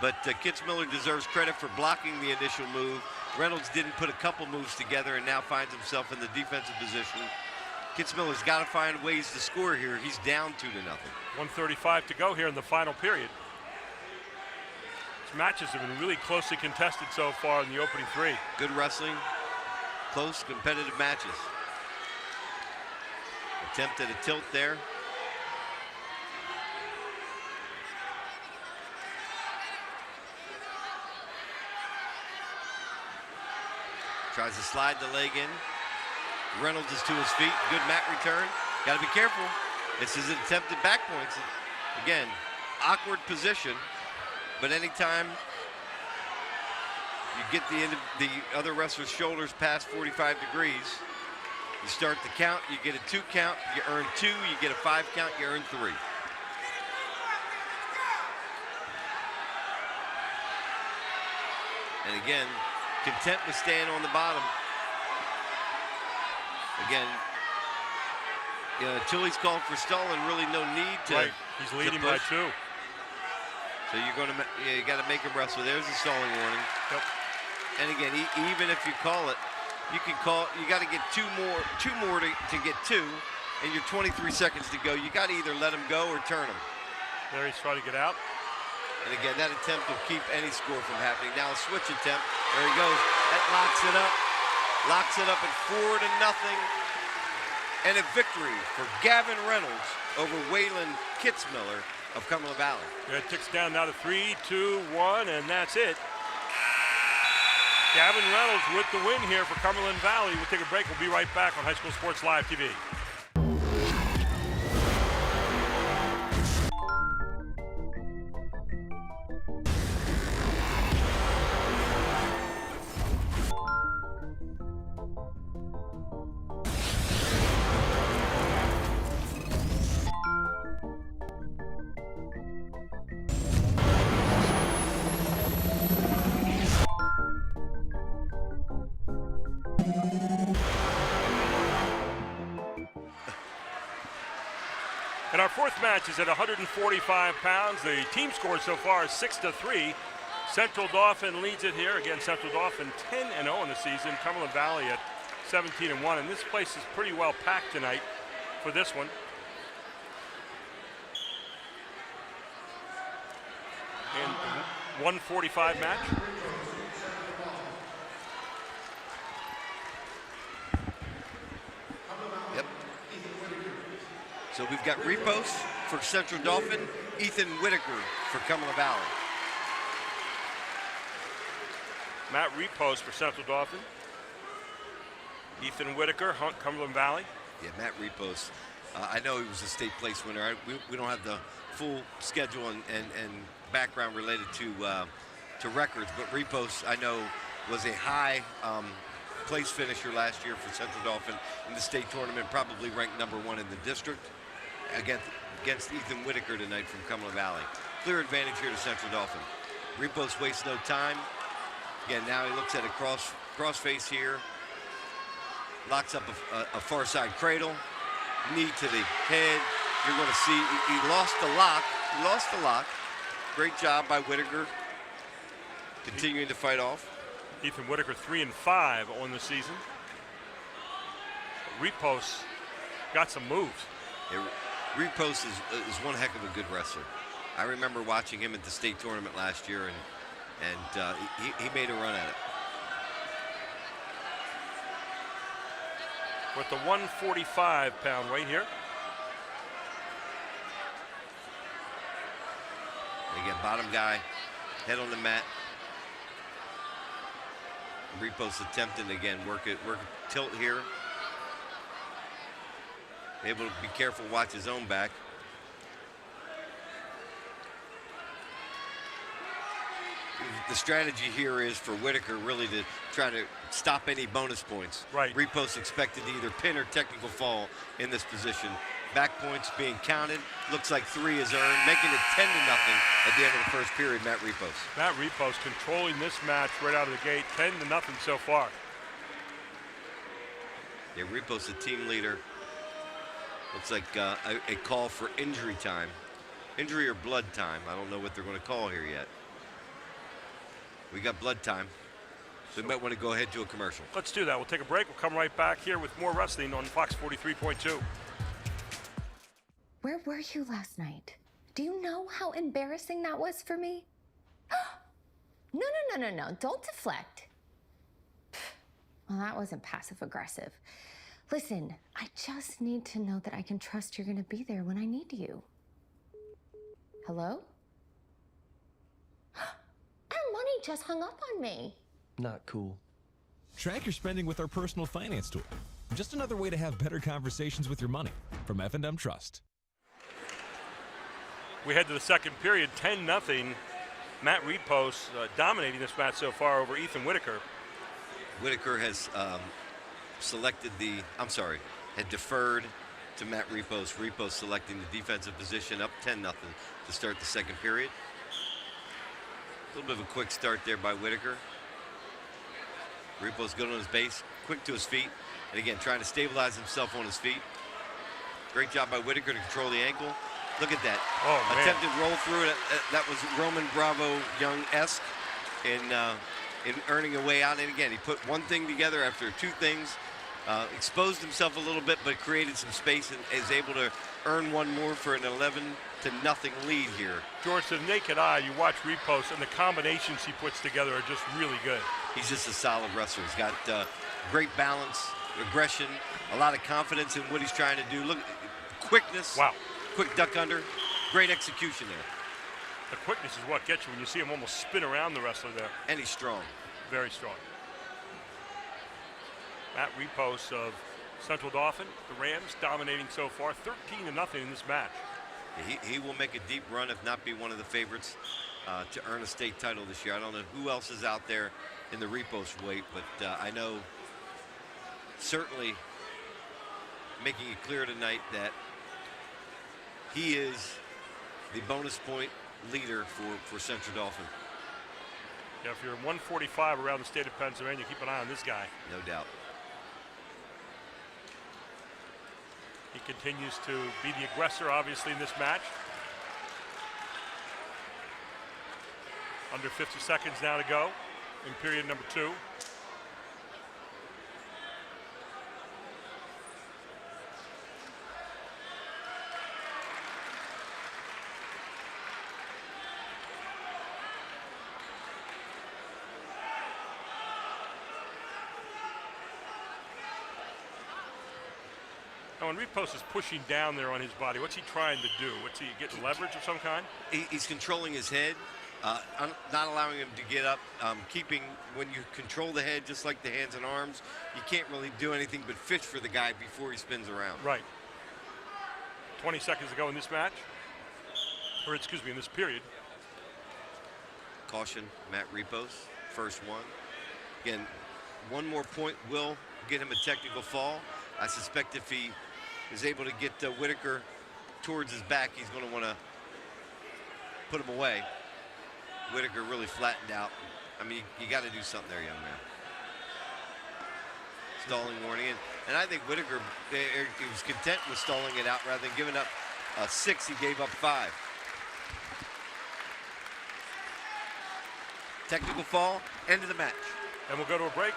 S2: But Kitzmiller deserves credit for blocking the initial move. Reynolds didn't put a couple moves together and now finds himself in the defensive position. Kitzmiller's got to find ways to score here. He's down 2-0.
S1: 1:35 to go here in the final period. These matches have been really closely contested so far in the opening 3.
S2: Good wrestling, close, competitive matches. Attempt at a tilt there. Tries to slide the leg in. Reynolds is to his feet. Good mat return. Got to be careful. This is an attempt at back points. Again, awkward position, but anytime you get the end of the other wrestler's shoulders past 45 degrees, you start the count, you get a 2 count, you earn 2, you get a 5 count, you earn 3. And again, content with staying on the bottom. Again, Chili's called for Stalling. Really no need to.
S1: Right. He's leading by 2.
S2: So you got to make him wrestle. There's the stalling warning.
S1: Yep.
S2: And again, even if you call it, you got to get two more to get 2, and you're 23 seconds to go. You got to either let him go or turn him.
S1: There he's trying to get out.
S2: And again, that attempt will keep any score from happening. Now a switch attempt. There he goes. That locks it up. Locks it up at 4-0. And a victory for Gavin Reynolds over Waylon Kitzmiller of Cumberland Valley.
S1: It ticks down now to 3, 2, 1, and that's it. Gavin Reynolds with the win here for Cumberland Valley. We'll take a break. We'll be right back on High School Sports Live TV. And our fourth match is at 145 pounds. The team score so far is 6-3. Central Dauphin leads it here. Again, Central Dauphin 10-0 in the season. Cumberland Valley at 17-1. And this place is pretty well packed tonight for this one. And 145 match.
S2: So we've got Repos for Central Dauphin, Ethan Whitaker for Cumberland Valley.
S1: Matt Repos for Central Dauphin. Ethan Whitaker, Cumberland Valley.
S2: Yeah, Matt Repos. I know he was a state place winner. We don't have the full schedule and background related to records, but Repos, I know, was a high place finisher last year for Central Dauphin in the state tournament, probably ranked #1 in the district. Against Ethan Whitaker tonight from Cumberland Valley. Clear advantage here to Central Dauphin. Repos wastes no time. Again, now he looks at a cross face here. Locks up a far side cradle. Knee to the head. You're going to see he lost the lock. He lost the lock. Great job by Whitaker. Continuing to fight off.
S1: Ethan Whitaker 3-5 on the season. Repos got some moves.
S2: Repos is one heck of a good wrestler. I remember watching him at the state tournament last year, and he made a run at it.
S1: With the 145-pound weight here.
S2: Again, bottom guy, head on the mat. Repos attempting again, work a tilt here. Able to be careful, watch his own back. The strategy here is for Whitaker really to try to stop any bonus points.
S1: Right.
S2: Repos expected to either pin or technical fall in this position. Back points being counted. Looks like 3 is earned, making it 10-0 at the end of the first period, Matt Repos.
S1: Matt Repos controlling this match right out of the gate, 10-0 so far.
S2: Yeah, Repos the team leader. Looks like a call for injury time. Injury or blood time. I don't know what they're going to call here yet. We got blood time. So we might want to go ahead to a commercial.
S1: Let's do that. We'll take a break. We'll come right back here with more wrestling on Fox 43.2.
S11: Where were you last night? Do you know how embarrassing that was for me? No. Don't deflect. Well, that wasn't passive aggressive. Listen, I just need to know that I can trust you're going to be there when I need you. Hello? Our money just hung up on me.
S12: Not cool.
S13: Track your spending with our personal finance tool. Just another way to have better conversations with your money. From F&M Trust.
S1: We head to the second period, 10-0. Matt Repos dominating this match so far over Ethan Whitaker.
S2: Whitaker has had deferred to Matt Repos. Repos selecting the defensive position, up 10-0 to start the second period. A little bit of a quick start there by Whitaker. Repos good on his base, quick to his feet, and again trying to stabilize himself on his feet. Great job by Whitaker to control the ankle. Look at that.
S1: Oh, man.
S2: Attempted roll through it. That was Roman Bravo Young-esque in earning a way out. And again, he put one thing together after two things, exposed himself a little bit, but created some space and is able to earn one more for an 11-0 lead here.
S1: George, to the naked eye, you watch Repos, and the combinations he puts together are just really good.
S2: He's just a solid wrestler. He's got great balance, aggression, a lot of confidence in what he's trying to do. Look, quickness.
S1: Wow.
S2: Quick duck under. Great execution there.
S1: The quickness is what gets you when you see him almost spin around the wrestler there.
S2: And he's strong.
S1: Very strong. Matt Repos of Central Dauphin, the Rams dominating so far, 13-0 in this match.
S2: He will make a deep run, if not be one of the favorites to earn a state title this year. I don't know who else is out there in the Repos weight, but I know certainly making it clear tonight that he is the bonus point leader for Central Dauphin.
S1: Yeah, if you're 145 around the state of Pennsylvania, keep an eye on this guy.
S2: No doubt.
S1: He continues to be the aggressor, obviously, in this match. Under 50 seconds now to go in period number 2. Now, when Repos is pushing down there on his body, what's he trying to do? What's he getting leverage of some kind?
S2: He's controlling his head, not allowing him to get up, keeping, when you control the head just like the hands and arms, you can't really do anything but fish for the guy before he spins around.
S1: Right. 20 seconds to go in this match, or excuse me, in this period.
S2: Caution, Matt Repos, first one. Again, one more point will get him a technical fall. I suspect if he is able to get Whitaker towards his back, he's going to want to put him away. Whitaker really flattened out. I mean, you got to do something there, young man. Stalling warning. And I think Whitaker, he was content with stalling it out rather than giving up 6. He gave up 5. Technical fall, end of the match.
S1: And we'll go to a break.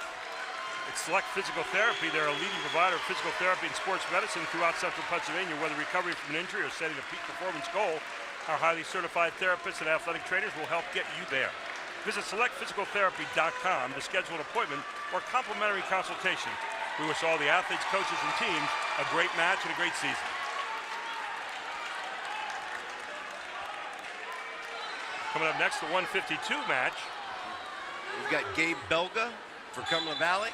S1: It's Select Physical Therapy. They're a leading provider of physical therapy and sports medicine throughout Central Pennsylvania. Whether recovery from an injury or setting a peak performance goal, our highly certified therapists and athletic trainers will help get you there. Visit selectphysicaltherapy.com to schedule an appointment or complimentary consultation. We wish all the athletes, coaches, and teams a great match and a great season. Coming up next, the 152 match.
S2: We've got Gabe Belga for Cumberland Valley.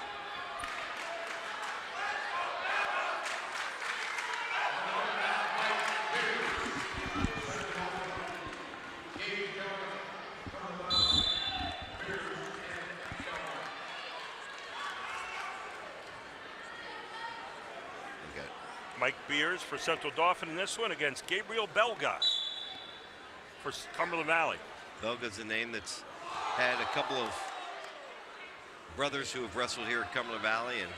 S1: Mike Beers for Central Dauphin in this one against Gabriel Belga for Cumberland Valley.
S2: Belga's a name that's had a couple of brothers who have wrestled here at Cumberland Valley, and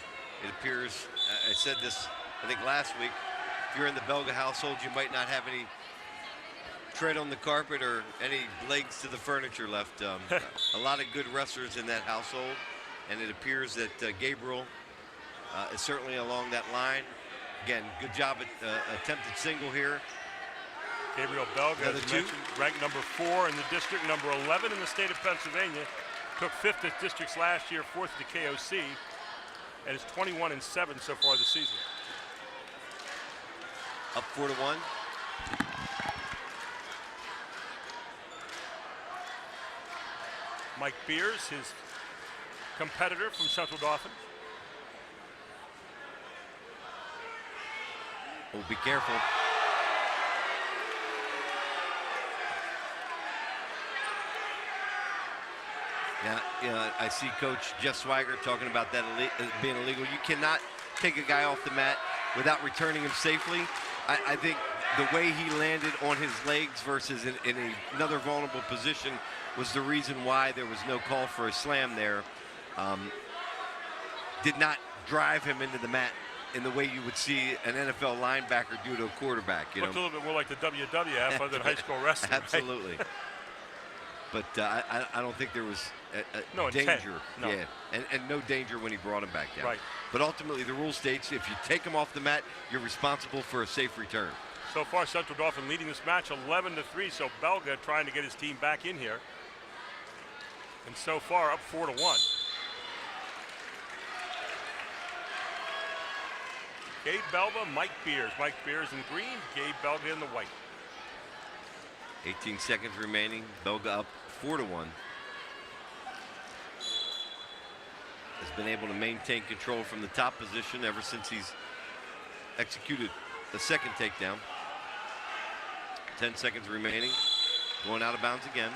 S2: it appears, I said this I think last week, if you're in the Belga household, you might not have any tread on the carpet or any legs to the furniture left. A lot of good wrestlers in that household, and it appears that Gabriel is certainly along that line. Again, good job at attempted single here.
S1: Gabriel Belga, as you mentioned, ranked number 4 in the district, number 11 in the state of Pennsylvania. Took 5th at districts last year, 4th at the KOC, and is 21-7 so far this season.
S2: Up 4-1.
S1: Mike Beers, his competitor from Central Dauphin.
S2: Oh, be careful. Yeah, I see Coach Jeff Swiger talking about that being illegal. You cannot take a guy off the mat without returning him safely. I think the way he landed on his legs versus in another vulnerable position was the reason why there was no call for a slam there. Did not drive him into the mat in the way you would see an NFL linebacker do to a quarterback. You
S1: Looks
S2: know,
S1: a little bit more like the WWF other than high school wrestling.
S2: Absolutely.
S1: Right?
S2: But I don't think there was
S1: No
S2: danger.
S1: intent. No.
S2: Yeah, and no danger when he brought him back down.
S1: Right.
S2: But ultimately, the rule states if you take him off the mat, you're responsible for a safe return.
S1: So far, Central Dauphin leading this match 11-3. So Belga trying to get his team back in here. And so far, up 4-1. Gabe Belga, Mike Beers. Mike Beers in green, Gabe Belga in the white.
S2: 18 seconds remaining. Belga up 4-1. Has been able to maintain control from the top position ever since he's executed the second takedown. 10 seconds remaining. Going out of bounds again.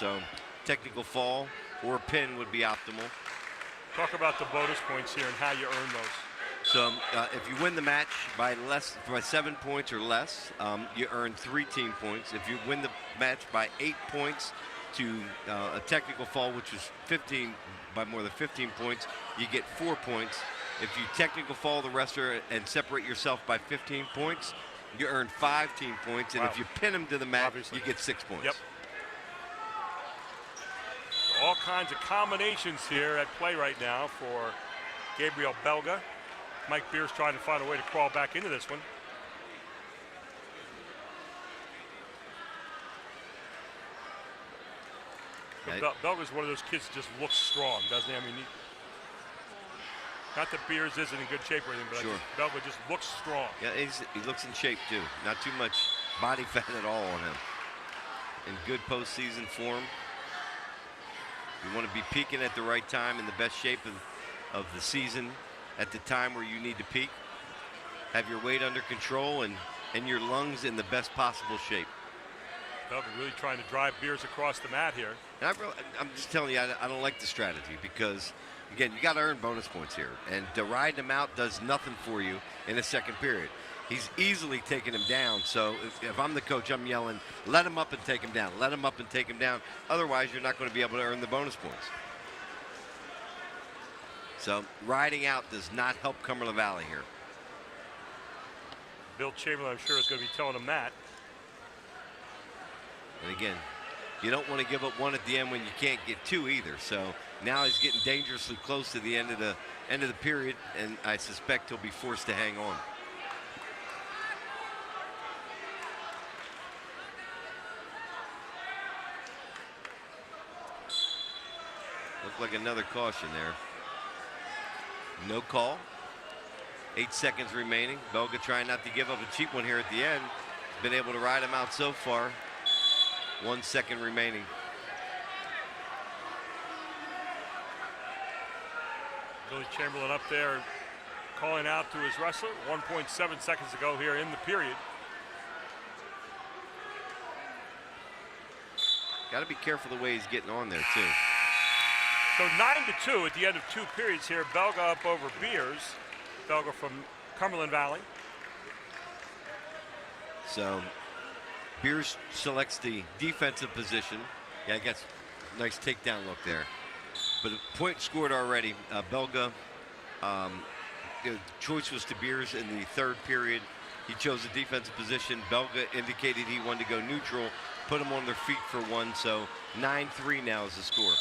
S2: So technical fall or pin would be optimal.
S1: Talk about the bonus points here and how you earn those.
S2: So if you win the match by 7 points or less, you earn 3 team points. If you win the match by 8 points to a technical fall, which is 15 by more than 15 points, you get 4 points. If you technical fall the wrestler and separate yourself by 15 points, you earn 5 team points. And if you pin him to the mat, you get 6 points.
S1: Yep. All kinds of combinations here at play right now for Gabriel Belga. Mike Beers trying to find a way to crawl back into this one. Belga's one of those kids that just looks strong, doesn't he? I mean, not that Beers isn't in good shape or anything, but
S2: Sure.
S1: Belga just looks strong.
S2: Yeah, he looks in shape too. Not too much body fat at all on him. In good postseason form. You want to be peaking at the right time in the best shape of the season at the time where you need to peak. Have your weight under control and your lungs in the best possible shape.
S1: Belga really trying to drive Beers across the mat here.
S2: And I'm just telling you, I don't like the strategy because, again, you got to earn bonus points here. And to ride him out does nothing for you in the second period. He's easily taking him down. So if I'm the coach, I'm yelling, let him up and take him down. Let him up and take him down. Otherwise, you're not going to be able to earn the bonus points. So riding out does not help Cumberland Valley here.
S1: Bill Chamberlain, I'm sure, is going to be telling him that.
S2: And again, you don't want to give up 1 at the end when you can't get 2 either. So now he's getting dangerously close to the end of the period, and I suspect he'll be forced to hang on. Looked like another caution there. No call. 8 seconds remaining. Belga trying not to give up a cheap one here at the end. Been able to ride him out so far. 1 second remaining.
S1: Billy Chamberlain up there calling out to his wrestler. 1.7 seconds to go here in the period.
S2: Got to be careful the way he's getting on there too.
S1: So 9-2 at the end of 2 periods here. Belga up over Beers. Belga from Cumberland Valley.
S2: So Beers selects the defensive position. Yeah, I guess nice takedown look there. But a point scored already. Belga, the choice was to Beers in the 3rd period. He chose a defensive position. Belga indicated he wanted to go neutral, put them on their feet for 1. So 9-3 now is the score.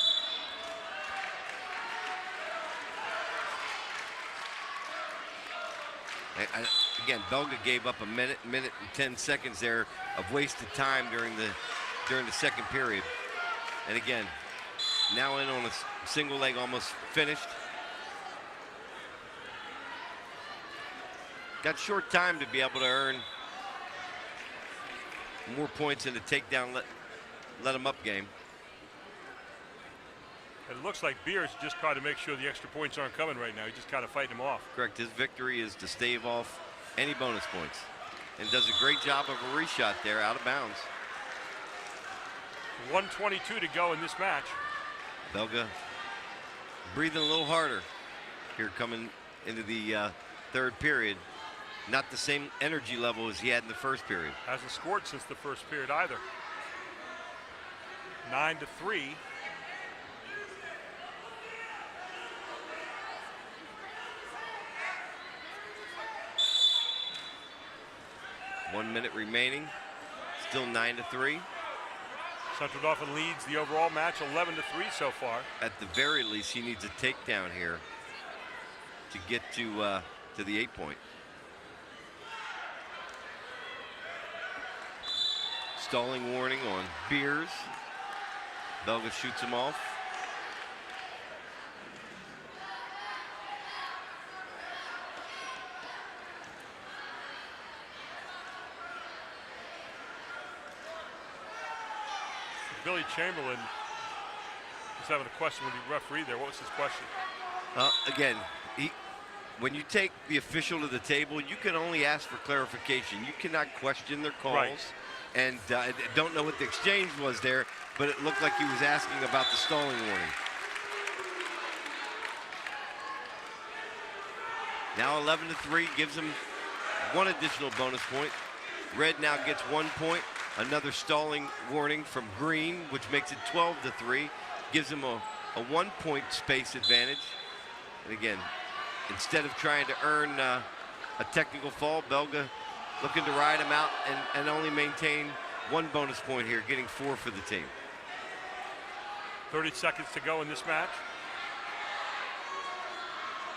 S2: Again, Belga gave up a minute and 10 seconds there of wasted time during the 2nd period. And again, now in on a single leg, almost finished. Got short time to be able to earn more points in the takedown, let them up game.
S1: It looks like Beers just trying to make sure the extra points aren't coming right now. He's just kind of fighting them off.
S2: Correct. His victory is to stave off any bonus points. And does a great job of a reshot there out of bounds.
S1: 1:22 to go in this match.
S2: Belga breathing a little harder here coming into the 3rd period. Not the same energy level as he had in the 1st period.
S1: Hasn't scored since the 1st period either. 9-3.
S2: One minute remaining. Still 9-3.
S1: Central Dauphin leads the overall match 11-3 so far.
S2: At the very least, he needs a takedown here to get to the 8-point. Stalling warning on Beers. Belga shoots him off.
S1: Billy Chamberlain is having a question with the referee there. What was his question?
S2: Again, when you take the official to the table, you can only ask for clarification. You cannot question their calls.
S1: Right.
S2: And I don't know what the exchange was there, but it looked like he was asking about the stalling warning. Now 11-3 gives him 1 additional bonus point. Red now gets 1 point. Another stalling warning from Green, which makes it 12-3. Gives him a 1-point space advantage. And again, instead of trying to earn a technical fall, Belga looking to ride him out and only maintain 1 bonus point here, getting 4 for the team.
S1: 30 seconds to go in this match.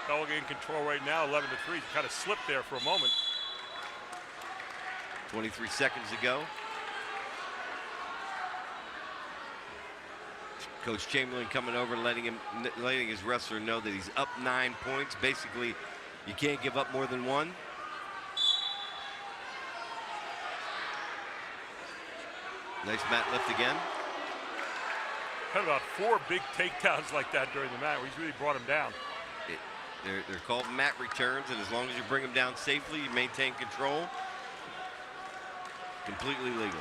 S1: Belga in control right now, 11-3. He kind of slipped there for a moment.
S2: 23 seconds to go. Coach Chamberlain coming over, letting his wrestler know that he's up 9 points. Basically, you can't give up more than 1. Nice mat lift again.
S1: Had about 4 big takedowns like that during the match where he's really brought him down.
S2: They're called mat returns, and as long as you bring them down safely, you maintain control. Completely legal.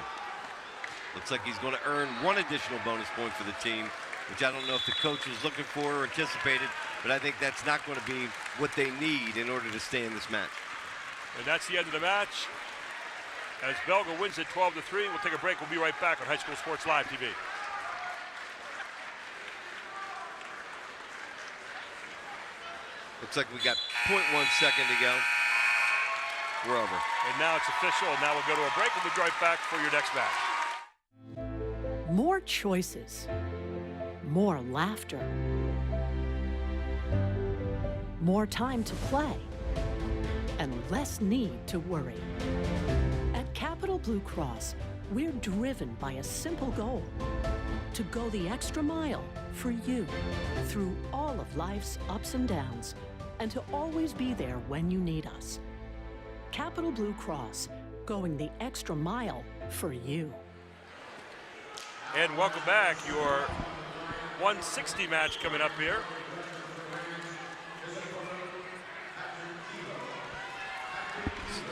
S2: Looks like he's going to earn 1 additional bonus point for the team, which I don't know if the coach was looking for or anticipated, but I think that's not going to be what they need in order to stay in this match.
S1: And that's the end of the match. As Belga wins at 12-3, we'll take a break. We'll be right back on High School Sports Live TV.
S2: Looks like we got 0.1 second to go. We're over.
S1: And now it's official, and now we'll go to a break. We'll be right back for your next match.
S5: More choices, more laughter, more time to play, and less need to worry. At Capital Blue Cross, we're driven by a simple goal: to go the extra mile for you through all of life's ups and downs, and to always be there when you need us. Capital Blue Cross, going the extra mile for you.
S1: And welcome back. Your 160 match coming up here.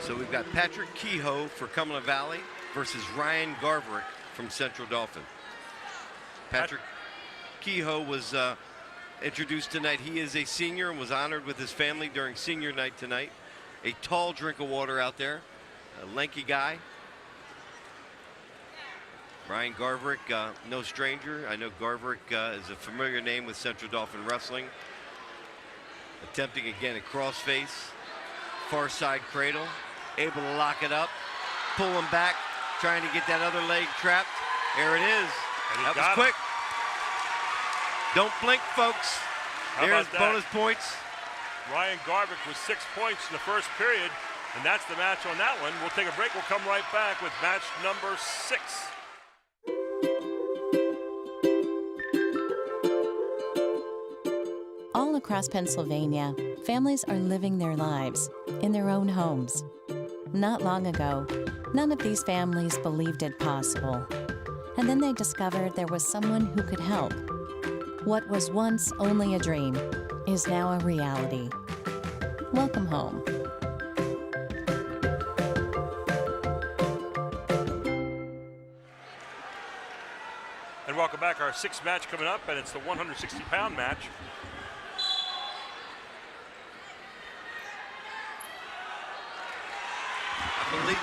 S2: So we've got Patrick Kehoe for Cumberland Valley versus Ryan Garverick from Central Dauphin. Patrick Kehoe was introduced tonight. He is a senior and was honored with his family during senior night tonight. A tall drink of water out there, a lanky guy. Ryan Garverick, no stranger. I know Garverick is a familiar name with Central Dauphin Wrestling. Attempting again a crossface, far side cradle, able to lock it up, pull him back, trying to get that other leg trapped. There it is. That was quick. Don't blink, folks. There's bonus points.
S1: Ryan Garverick with 6 points in the first period, and that's the match on that one. We'll take a break. We'll come right back with match number 6.
S3: All across Pennsylvania, families are living their lives in their own homes. Not long ago, none of these families believed it possible. And then they discovered there was someone who could help. What was once only a dream is now a reality. Welcome home.
S1: And welcome back. Our 6th match coming up, and it's the 160-pound match.
S2: I believe.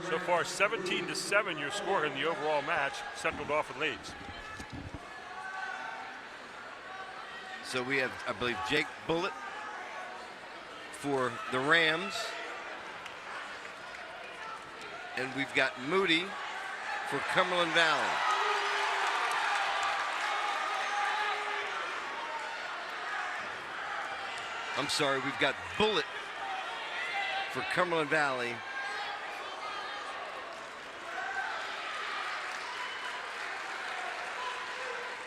S1: So far, 17-7 your score in the overall match. Central Dauphin leads.
S2: So we have, I believe, Jake Bullitt for the Rams. And we've got Moody for Cumberland Valley. I'm sorry, we've got Bullitt for Cumberland Valley.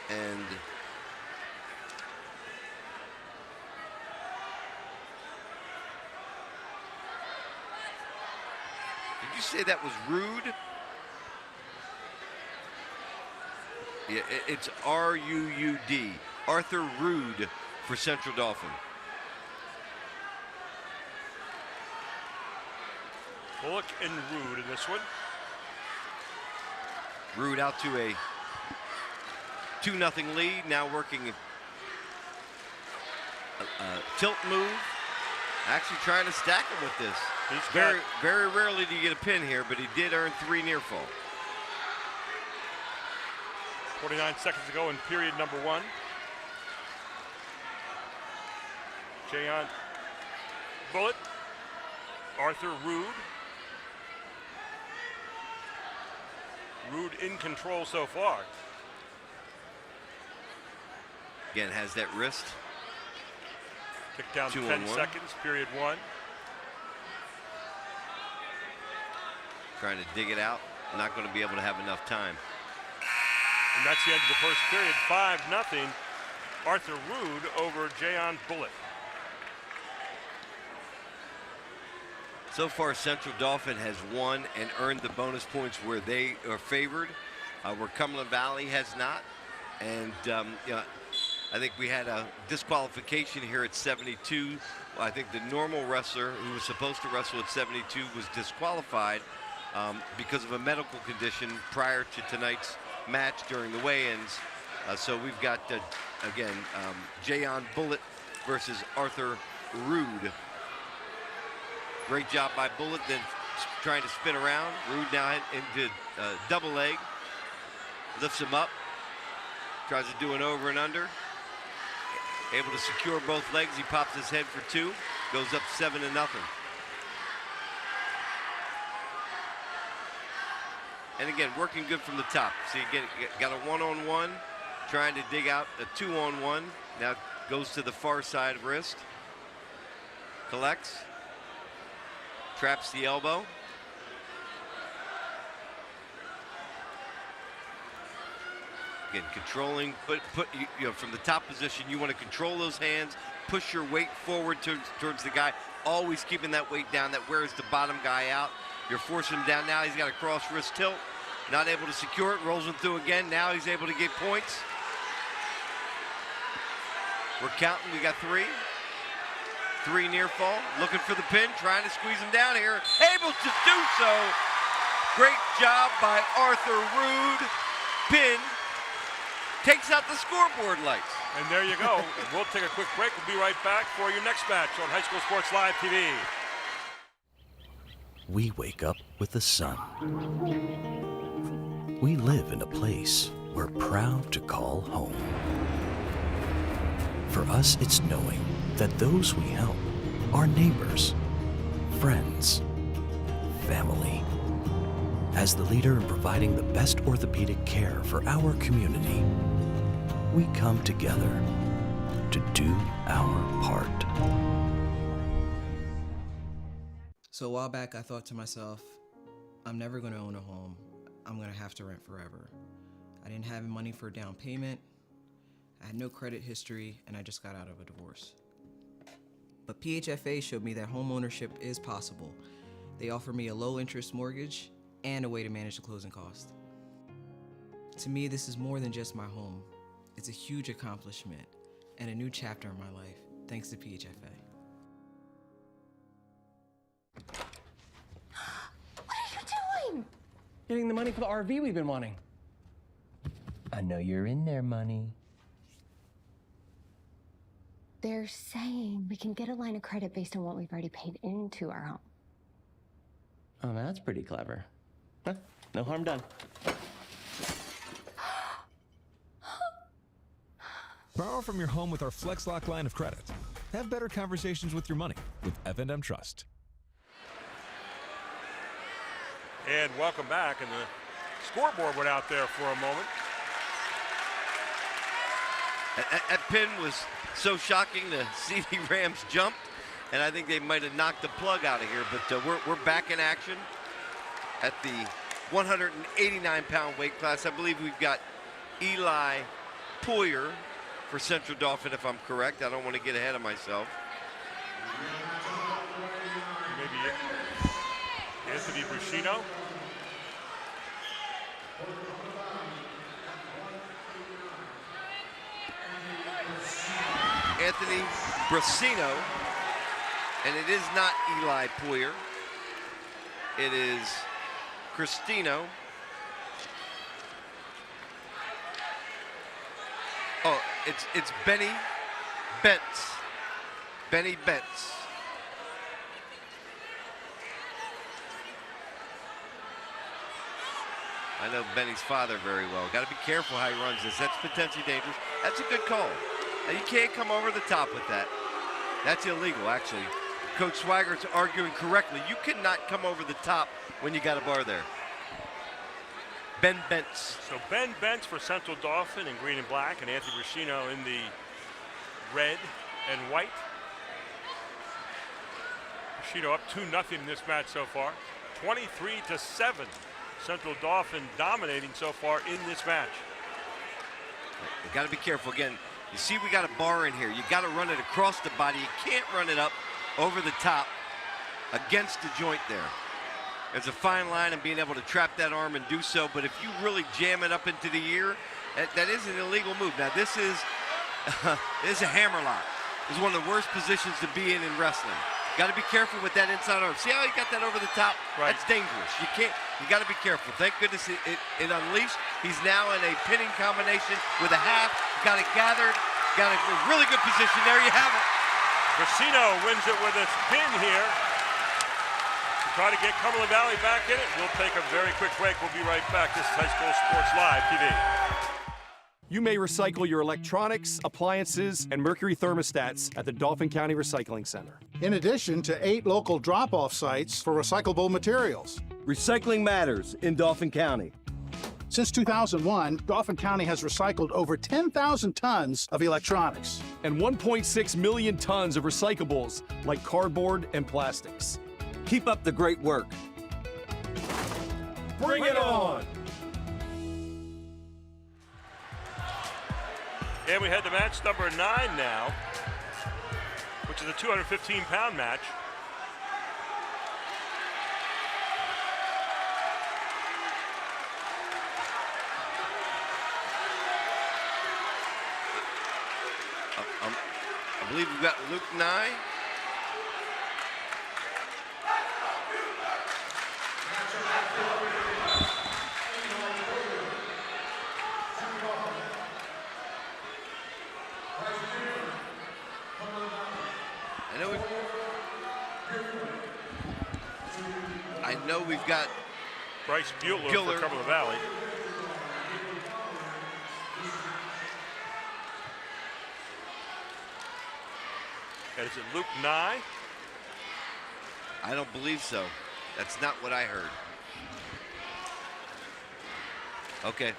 S2: And did you say that was Rude? Yeah, it's R-U-U-D. Arthur Rude for Central Dauphin.
S1: Bullock and Rude in this one.
S2: Rude out to a 2-0 lead, now working a tilt move. Actually trying to stack him with this. Very rarely do you get a pin here, but he did earn 3 near fall.
S1: 49 seconds to go in period number 1. Jayon Bullitt, Arthur Rude. Rude in control so far.
S2: Again, has that wrist.
S1: Kick down 10 seconds, period 1.
S2: Trying to dig it out. Not going to be able to have enough time.
S1: And that's the end of the first period. 5-0. Arthur Rude over Jayon Bullitt.
S2: So far, Central Dauphin has won and earned the bonus points where they are favored, where Cumberland Valley has not. And you know, I think we had a disqualification here at 72. I think the normal wrestler who was supposed to wrestle at 72 was disqualified because of a medical condition prior to tonight's match during the weigh-ins. So we've got, again, Jayon Bullitt versus Arthur Rude. Great job by Bullitt, then trying to spin around. Rude now into double leg. Lifts him up. Tries to do an over and under. Able to secure both legs. He pops his head for 2. Goes up 7-0. And again, working good from the top. See, again, got a 1-on-1. Trying to dig out a 2-on-1. Now goes to the far side wrist. Collects. Traps the elbow. Again, controlling, you know, from the top position, you want to control those hands, push your weight forward towards the guy, always keeping that weight down. That wears the bottom guy out. You're forcing him down now. He's got a cross wrist tilt, not able to secure it, rolls him through again. Now he's able to get points. We're counting, we got 3. 3 near fall, looking for the pin, trying to squeeze him down here. Able to do so. Great job by Arthur Rude. Pin takes out the scoreboard lights.
S1: And there you go. We'll take a quick break. We'll be right back for your next match on High School Sports Live TV.
S19: We wake up with the sun. We live in a place we're proud to call home. For us, it's knowing that those we help are neighbors, friends, family. As the leader in providing the best orthopedic care for our community, we come together to do our part.
S14: So a while back, I thought to myself, I'm never going to own a home. I'm going to have to rent forever. I didn't have money for a down payment. I had no credit history, and I just got out of a divorce. But PHFA showed me that home ownership is possible. They offer me a low-interest mortgage and a way to manage the closing cost. To me, this is more than just my home. It's a huge accomplishment and a new chapter in my life, thanks to PHFA.
S11: What are you doing?
S12: Getting the money for the RV we've been wanting. I know you're in there, money.
S11: They're saying we can get a line of credit based on what we've already paid into our home.
S12: Oh, that's pretty clever. Huh? No harm done.
S13: Borrow from your home with our FlexLock line of credit. Have better conversations with your money with F&M Trust.
S1: And welcome back. And the scoreboard went out there for a moment.
S2: That pin was so shocking, the CD Rams jumped, and I think they might have knocked the plug out of here. But we're back in action at the 189-pound weight class. I believe we've got Eli Poyer for Central Dauphin, if I'm correct. I don't want to get ahead of myself.
S1: Maybe Anthony Brusino.
S2: Anthony Brusino, and it is not Eli Poyer. It is Cristino. Oh, it's Benny Bentz. Benny Bentz. I know Benny's father very well. Got to be careful how he runs this. That's potentially dangerous. That's a good call. Now, you can't come over the top with that. That's illegal, actually. Coach Swiggert's arguing correctly. You cannot come over the top when you got a bar there. Ben Bentz.
S1: So Ben Bentz for Central Dauphin in green and black, and Anthony Brusino in the red and white. Brusino up 2-0 in this match so far. 23-7. Central Dauphin dominating so far in this match.
S2: You got to be careful again. You see we got a bar in here. You got to run it across the body. You can't run it up over the top against the joint there. There's a fine line in being able to trap that arm and do so, but if you really jam it up into the ear, that is an illegal move. Now this is a hammerlock. This is one of the worst positions to be in wrestling. Got to be careful with that inside arm. See how he got that over the top? Right. That's dangerous. You got to be careful. Thank goodness it unleashed. He's now in a pinning combination with a half. Got it gathered. Got a really good position. There you have it.
S1: Brusino wins it with a pin here. To try to get Cumberland Valley back in it. We'll take a very quick break. We'll be right back. This is High School Sports Live TV.
S15: You may recycle your electronics, appliances, and mercury thermostats at the Dauphin County Recycling Center.
S16: In addition to 8 local drop-off sites for recyclable materials.
S17: Recycling matters in Dauphin County.
S16: Since 2001, Dauphin County has recycled over 10,000 tons of electronics.
S15: And 1.6 million tons of recyclables like cardboard and plastics.
S17: Keep up the great work.
S15: Bring it on!
S1: And we head to match number 9 now, which is a 215-pound match.
S2: I believe we've got Luke Nye. I know we've got
S1: Bryce Bueller for Cumberland Valley. And is it Luke Nye?
S2: I don't believe so. That's not what I heard. Okay.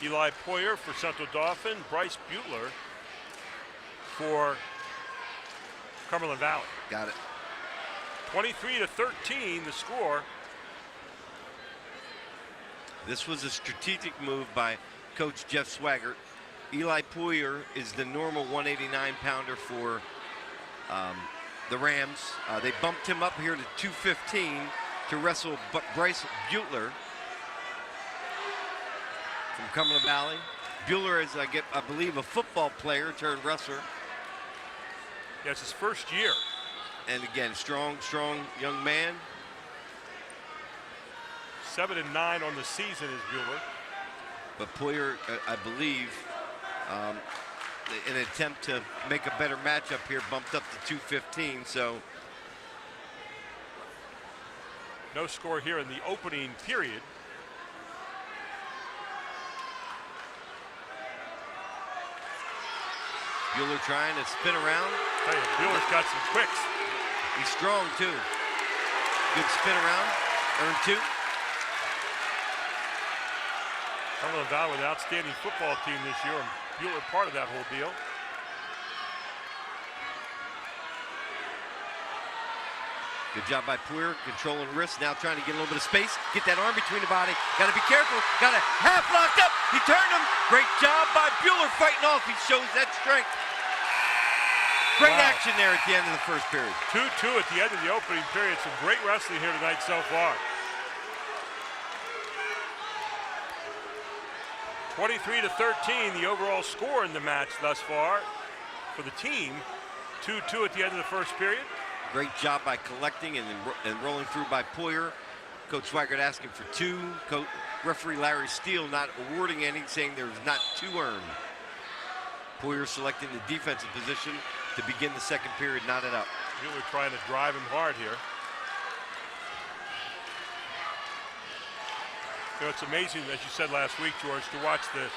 S1: Eli Poyer for Central Dauphin. Bryce Bueller for Cumberland Valley.
S2: Got it.
S1: 23-13, the score.
S2: This was a strategic move by Coach Jeff Swaggart. Eli Poyer is the normal 189-pounder for the Rams. They bumped him up here to 215 to wrestle Bryce Bueller from Cumberland Valley. Bueller is, I believe, a football player turned wrestler.
S1: Yeah, it's his first year.
S2: And again, strong young man.
S1: 7-9 on the season is Bueller.
S2: But Poyer, I believe, in an attempt to make a better matchup here, bumped up to 215. So
S1: no score here in the opening period.
S2: Bueller trying to spin around.
S1: Hey, Bueller's got some quicks.
S2: He's strong too. Good spin around. Earned 2.
S1: Cumberland Valley with an outstanding football team this year, and Bueller part of that whole deal.
S2: Good job by Poyer, controlling wrists, now trying to get a little bit of space, get that arm between the body. Got to be careful, got to half locked up. He turned him. Great job by Bueller fighting off. He shows that strength. Great action there at the end of the first period.
S1: 2-2 at the end of the opening period. Some great wrestling here tonight so far. 23-13, the overall score in the match thus far for the team. 2-2 at the end of the first period.
S2: Great job by collecting and rolling through by Poyer. Coach Swaggart asking for 2. Referee Larry Steele not awarding any, saying there's not 2 earned. Poyer selecting the defensive position to begin the second period, knotted up.
S1: Bueller trying to drive him hard here. You know, it's amazing, as you said last week, George, to watch the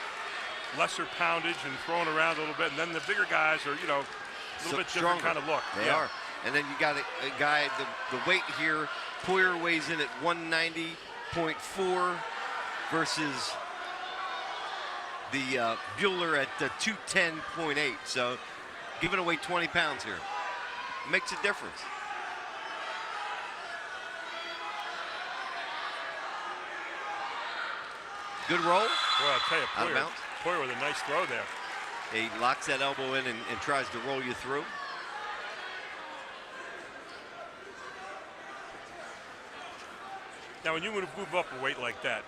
S1: lesser poundage and throwing around a little bit, and then the bigger guys are, you know, a little bit different kind of look.
S2: They are. And then you got a guy, the weight here, Poyer weighs in at 190.4 versus the Bueller at 210.8. So giving away 20 pounds here. Makes a difference. Good roll.
S1: Well, I'll tell you,
S2: Out of bounds.
S1: Poyer with a nice throw there.
S2: He locks that elbow in and tries to roll you through.
S1: Now, when you move up a weight like that,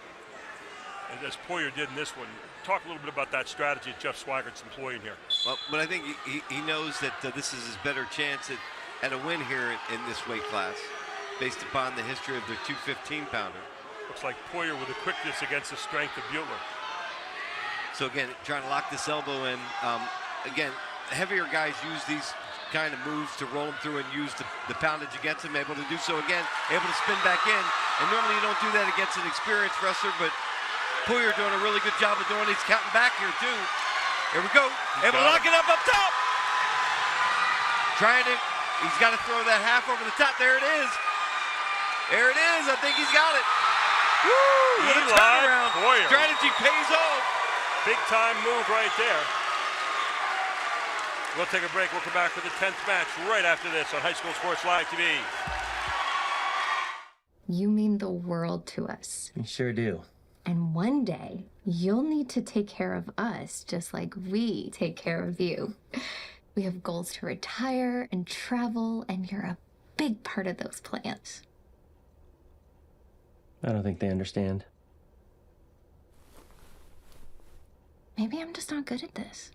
S1: as Poyer did in this one, talk a little bit about that strategy Jeff Swaggart's employing here.
S2: Well, but I think he knows that this is his better chance at a win here in this weight class, based upon the history of their 215-pounder.
S1: Looks like Poyer with the quickness against the strength of Bueller.
S2: So again, trying to lock this elbow in. Again, heavier guys use these kind of moves to roll them through and use the poundage against them, able to do so again, able to spin back in. And normally you don't do that against an experienced wrestler, but Poyer doing a really good job of doing it. He's counting back here too. Here we go. Able to lock it up top. Trying to, he's got to throw that half over the top. There it is. There it is. I think he's got it. Woo! What a turnaround.
S1: Poyer.
S2: Strategy pays off.
S1: Big time move right there. We'll take a break. We'll come back for the 10th match right after this on High School Sports Live TV.
S11: You mean the world to us.
S12: You sure do.
S11: And one day, you'll need to take care of us just like we take care of you. We have goals to retire and travel, and you're a big part of those plans.
S12: I don't think they understand.
S11: Maybe I'm just not good at this.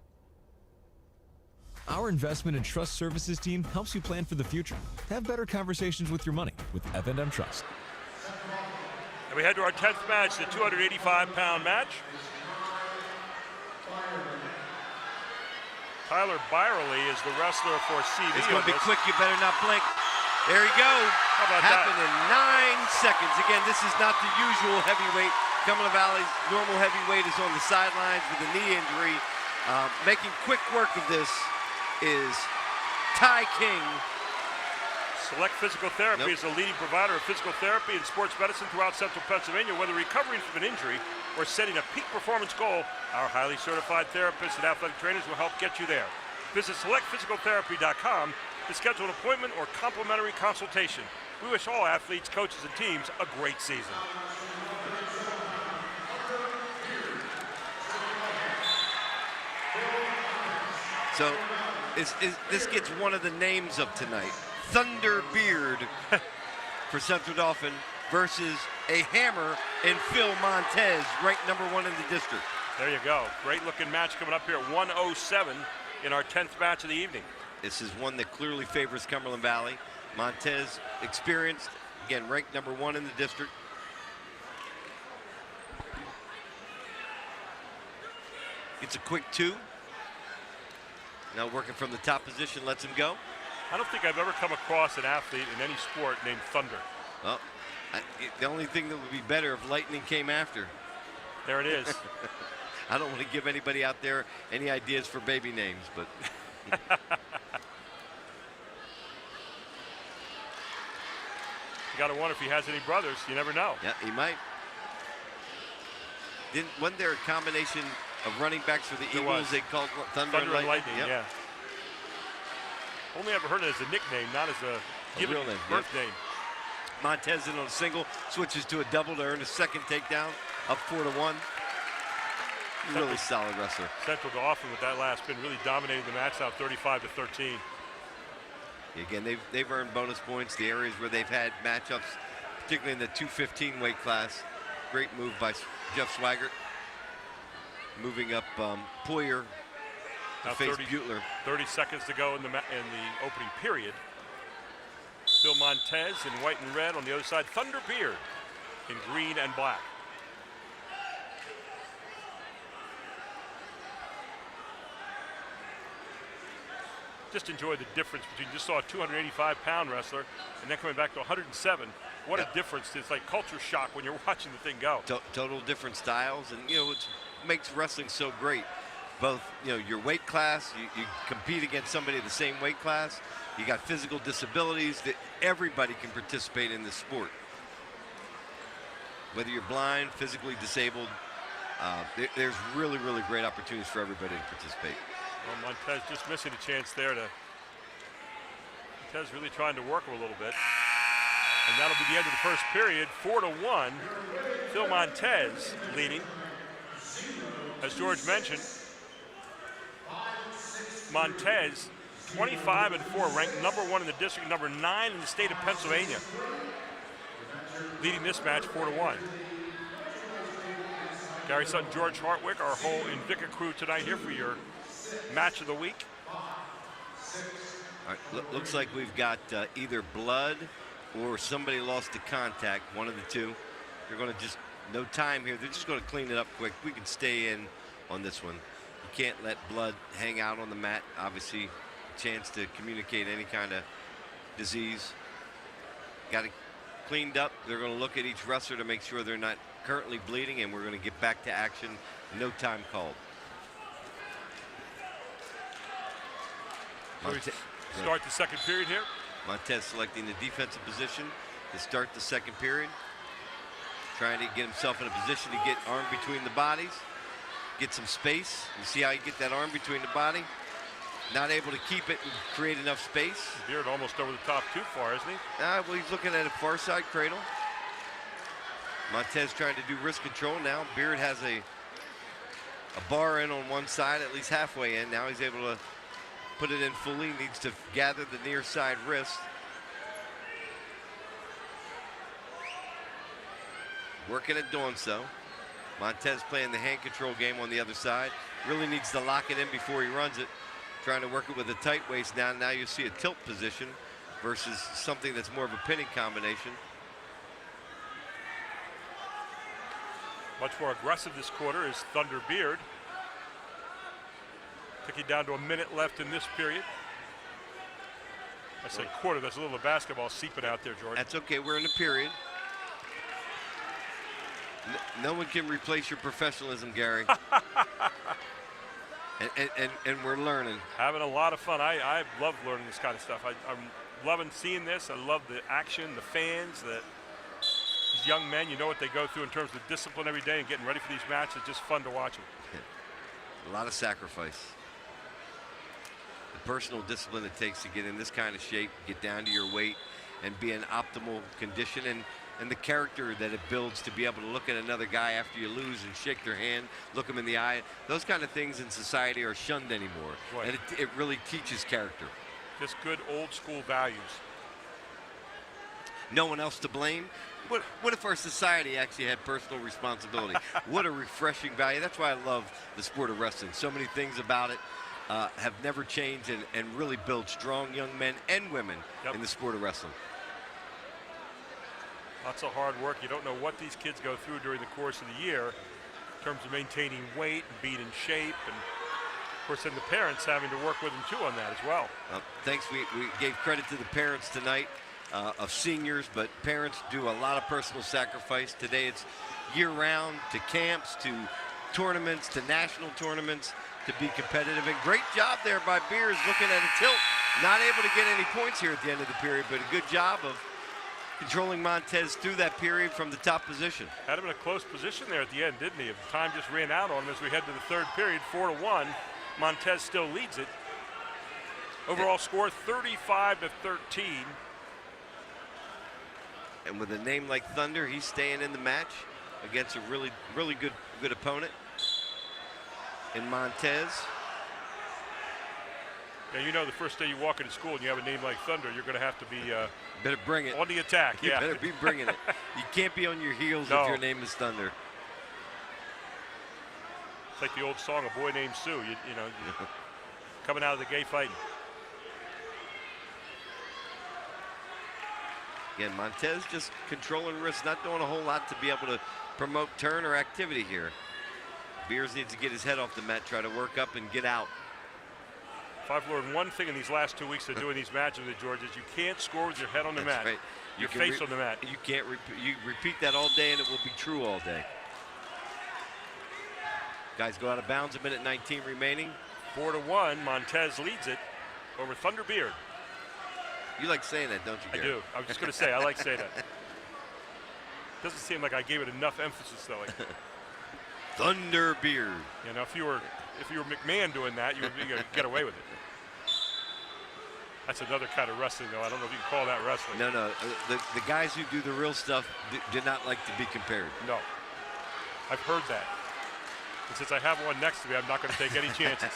S13: Our investment and trust services team helps you plan for the future. Have better conversations with your money with F&M Trust.
S1: And we head to our 10th match, the 285-pound match. Tyler Byerly is the wrestler for CV.
S2: It's going to be quick. You better not blink. There you go.
S1: How about
S2: Happened
S1: that?
S2: in 9 seconds. Again, this is not the usual heavyweight. Cumberland Valley's normal heavyweight is on the sidelines with a knee injury. Making quick work of this is Ty King.
S1: Select Physical Therapy is a leading provider of physical therapy and sports medicine throughout central Pennsylvania. Whether recovering from an injury or setting a peak performance goal, our highly certified therapists and athletic trainers will help get you there. Visit selectphysicaltherapy.com to schedule an appointment or complimentary consultation. We wish all athletes, coaches, and teams a great season.
S2: So this gets one of the names of tonight. Thunder Beard for Central Dauphin versus a hammer in Phil Montez, ranked number 1 in the district.
S1: There you go. Great looking match coming up here at 107 in our 10th match of the evening.
S2: This is one that clearly favors Cumberland Valley. Montez, experienced, again, ranked number 1 in the district. Gets a quick 2. Now working from the top position, lets him go.
S1: I don't think I've ever come across an athlete in any sport named Thunder.
S2: Well, the only thing that would be better if Lightning came after.
S1: There it is.
S2: I don't want to give anybody out there any ideas for baby names, but.
S1: You got to wonder if he has any brothers. You never know.
S2: Yeah, he might. Wasn't there a combination of running backs for the Eagles they called Thunder and Lightning?
S1: Yeah. Only ever heard it as a nickname, not as a given
S2: real name,
S1: birth name.
S2: Montez in on a single, switches to a double to earn a second takedown, up 4-1. Really solid wrestler.
S1: Central Dauphin with that last spin really dominated the match now 35-13.
S2: Again, they've earned bonus points. The areas where they've had matchups, particularly in the 215 weight class. Great move by Jeff Swigert. Moving up Poyer to face Butler.
S1: 30 seconds to go in the opening period. Phil Montez in white and red on the other side. Thunder Beard in green and black. Just enjoy the difference between, just saw a 285-pound wrestler and then coming back to 107. What a difference. It's like culture shock when you're watching the thing go.
S2: Total different styles, and what makes wrestling so great. Both, your weight class, you compete against somebody in the same weight class. You got physical disabilities that everybody can participate in this sport. Whether you're blind, physically disabled, there's really, really great opportunities for everybody to participate.
S1: Well, Montez just missing a chance there Montez really trying to work him a little bit. And that'll be the end of the first period, 4-1. Phil Montez leading. As George mentioned, Montez, 25-4, ranked number 1 in the district, number 9 in the state of Pennsylvania. Leading this match 4-1. Gary Sutton, George Hartwick, our whole Invicta crew tonight here for your match of the week.
S2: All right, looks like we've got either blood or somebody lost to contact, one of the two. They're going to just, no time here. They're just going to clean it up quick. We can stay in on this one. You can't let blood hang out on the mat. Obviously, chance to communicate any kind of disease. Got it cleaned up. They're going to look at each wrestler to make sure they're not currently bleeding, and we're going to get back to action. No time called.
S1: Start the second period here.
S2: Montez selecting the defensive position to start the second period. Trying to get himself in a position to get arm between the bodies. Get some space. You see how you get that arm between the body? Not able to keep it and create enough space.
S1: Beard almost over the top too far, isn't he?
S2: Well, he's looking at a far side cradle. Montez trying to do wrist control now. Beard has a bar in on one side, at least halfway in. Now he's able to put it in fully. Needs to gather the near side wrist. Working at doing so. Montez playing the hand control game on the other side. Really needs to lock it in before he runs it. Trying to work it with a tight waist now. Now you see a tilt position versus something that's more of a pinning combination.
S1: Much more aggressive this quarter is Thunder Beard. Took it down to a minute left in this period. I said quarter. That's a little basketball seeping out there, Jordan.
S2: That's okay. We're in a period. No one can replace your professionalism, Gary. and we're learning.
S1: Having a lot of fun. I love learning this kind of stuff. I'm loving seeing this. I love the action, the fans, these young men. You know what they go through in terms of discipline every day and getting ready for these matches. It's just fun to watch them.
S2: A lot of sacrifice. The personal discipline it takes to get in this kind of shape, get down to your weight, and be in optimal condition, and the character that it builds to be able to look at another guy after you lose and shake their hand, look them in the eye. Those kind of things in society are shunned anymore.
S1: Right.
S2: And it really teaches character.
S1: Just good old school values.
S2: No one else to blame. What if our society actually had personal responsibility? What a refreshing value. That's why I love the sport of wrestling. So many things about it have never changed and really build strong young men and women in the sport of wrestling.
S1: Lots of hard work. You don't know what these kids go through during the course of the year in terms of maintaining weight and being in shape. And, of course, then the parents having to work with them, too, on that as well.
S2: Thanks. We gave credit to the parents tonight of seniors, but parents do a lot of personal sacrifice. Today it's year-round, to camps, to tournaments, to national tournaments, to be competitive. And great job there by Beers looking at a tilt. Not able to get any points here at the end of the period, but a good job of controlling Montez through that period from the top position.
S1: Had him in a close position there at the end, didn't he? Time just ran out on him as we head to the third period, 4-1. Montez still leads it. Overall score 35-13.
S2: And with a name like Thunder, he's staying in the match against a really, really good opponent in Montez.
S1: Yeah, you know the first day you walk into school and you have a name like Thunder, you're going to have to be
S2: better bring it
S1: on the attack.
S2: You better be bringing it. You can't be on your heels if your name is Thunder.
S1: It's like the old song, A Boy Named Sue. You know, coming out of the gate fighting.
S2: Again, Montez just controlling wrists, not doing a whole lot to be able to promote turn or activity here. Beers needs to get his head off the mat, try to work up and get out.
S1: If I've learned one thing in these last 2 weeks of doing these matches with George, is you can't score with your head on the mat.
S2: Right.
S1: Your face on the mat.
S2: You can't you repeat that all day and it will be true all day. Guys go out of bounds, a minute 19 remaining.
S1: 4-1, Montez leads it over Thunder Beard.
S2: You like saying that, don't you, Gary?
S1: I do. I was just going to say, I like saying that. Doesn't seem like I gave it enough emphasis, though. Like,
S2: Thunder Beard.
S1: You know, if you were McMahon doing that, you would get away with it. That's another kind of wrestling, though. I don't know if you can call that wrestling.
S2: No. The guys who do the real stuff do not like to be compared.
S1: No. I've heard that. And since I have one next to me, I'm not going to take any chances.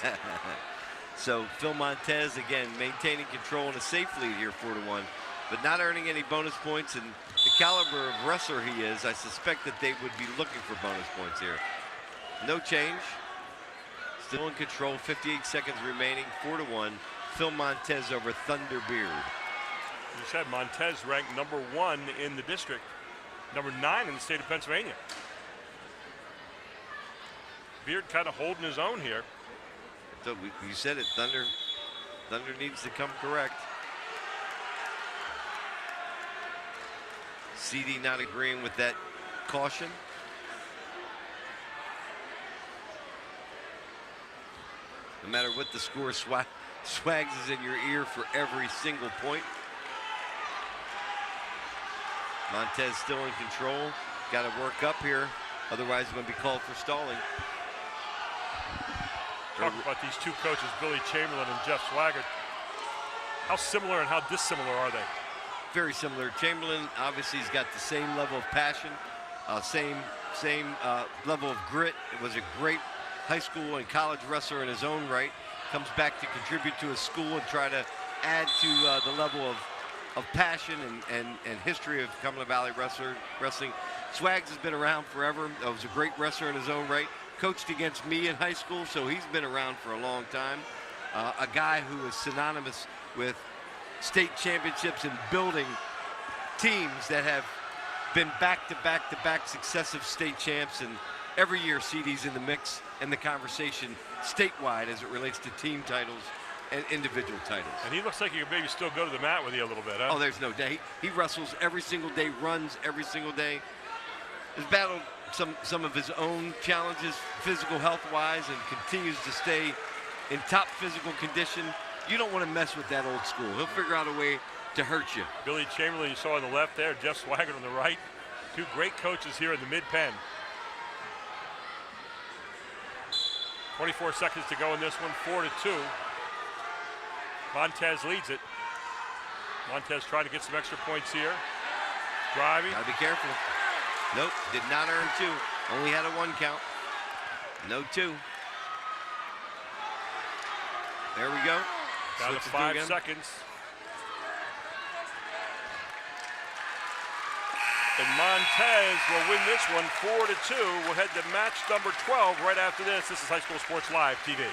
S2: So Phil Montez, again, maintaining control and a safe lead here, 4-1, but not earning any bonus points. And the caliber of wrestler he is, I suspect that they would be looking for bonus points here. No change. Still in control, 58 seconds remaining, 4-1. Phil Montez over Thunder Beard.
S1: You said Montez ranked #1 in the district, #9 in the state of Pennsylvania. Beard kind of holding his own here.
S2: So you said it, Thunder needs to come correct. CD not agreeing with that caution. No matter what the score, Swags is in your ear for every single point. Montez still in control. Got to work up here, otherwise it's going to be called for stalling.
S1: Talk about these two coaches, Billy Chamberlain and Jeff Swaggart. How similar and how dissimilar are they?
S2: Very similar. Chamberlain obviously has got the same level of passion, same level of grit. It was a great high school and college wrestler in his own right. Comes back to contribute to his school and try to add to the level of passion and history of Cumberland Valley wrestling. Swags has been around forever. Was a great wrestler in his own right. Coached against me in high school, so he's been around for a long time. A guy who is synonymous with state championships and building teams that have been back-to-back successive state champs, and every year CD's in the mix and the conversation statewide as it relates to team titles and individual titles.
S1: And he looks like he could maybe still go to the mat with you a little bit, huh?
S2: Oh, there's no doubt. He wrestles every single day, runs every single day. Has battled some of his own challenges, physical health-wise, and continues to stay in top physical condition. You don't want to mess with that old school. He'll figure out a way to hurt you. Billy
S1: Chamberlain, you saw on the left there, Jeff Swaggart on the right. Two great coaches here in the mid-pen. 24 seconds to go in this one, 4-2. Montez leads it. Montez trying to get some extra points here. Driving.
S2: Gotta be careful. Nope, did not earn 2. Only had a 1 count. No 2. There we go.
S1: Down to 5 seconds. And Montez will win this one 4-2. We'll head to match number 12 right after this. This is High School Sports Live TV.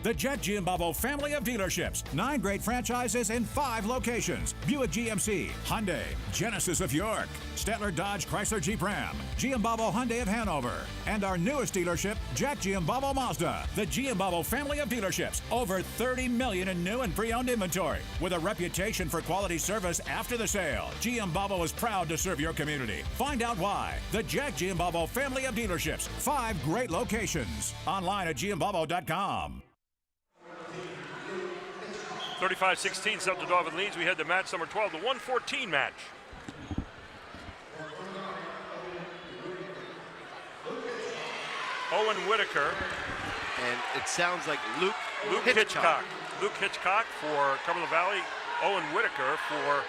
S4: The Jet Giambavo family of dealerships. 9 great franchises in 5 locations. Buick GMC, Hyundai, Genesis of York, Stettler Dodge Chrysler Jeep Ram, Giambavo Hyundai of Hanover, and our newest dealership, Jack Giambavo Mazda. The Giambavo family of dealerships. Over 30 million in new and pre-owned inventory. With a reputation for quality service after the sale, Giambavo is proud to serve your community. Find out why. The Jack Giambavo family of dealerships. 5 great locations. Online at giambavo.com.
S1: 35-16, Central Dauphin leads. We head to match number 12, the 114 match. Owen Whitaker.
S2: And it sounds like Luke
S1: Hitchcock. Luke Hitchcock for Cumberland Valley. Owen Whitaker for...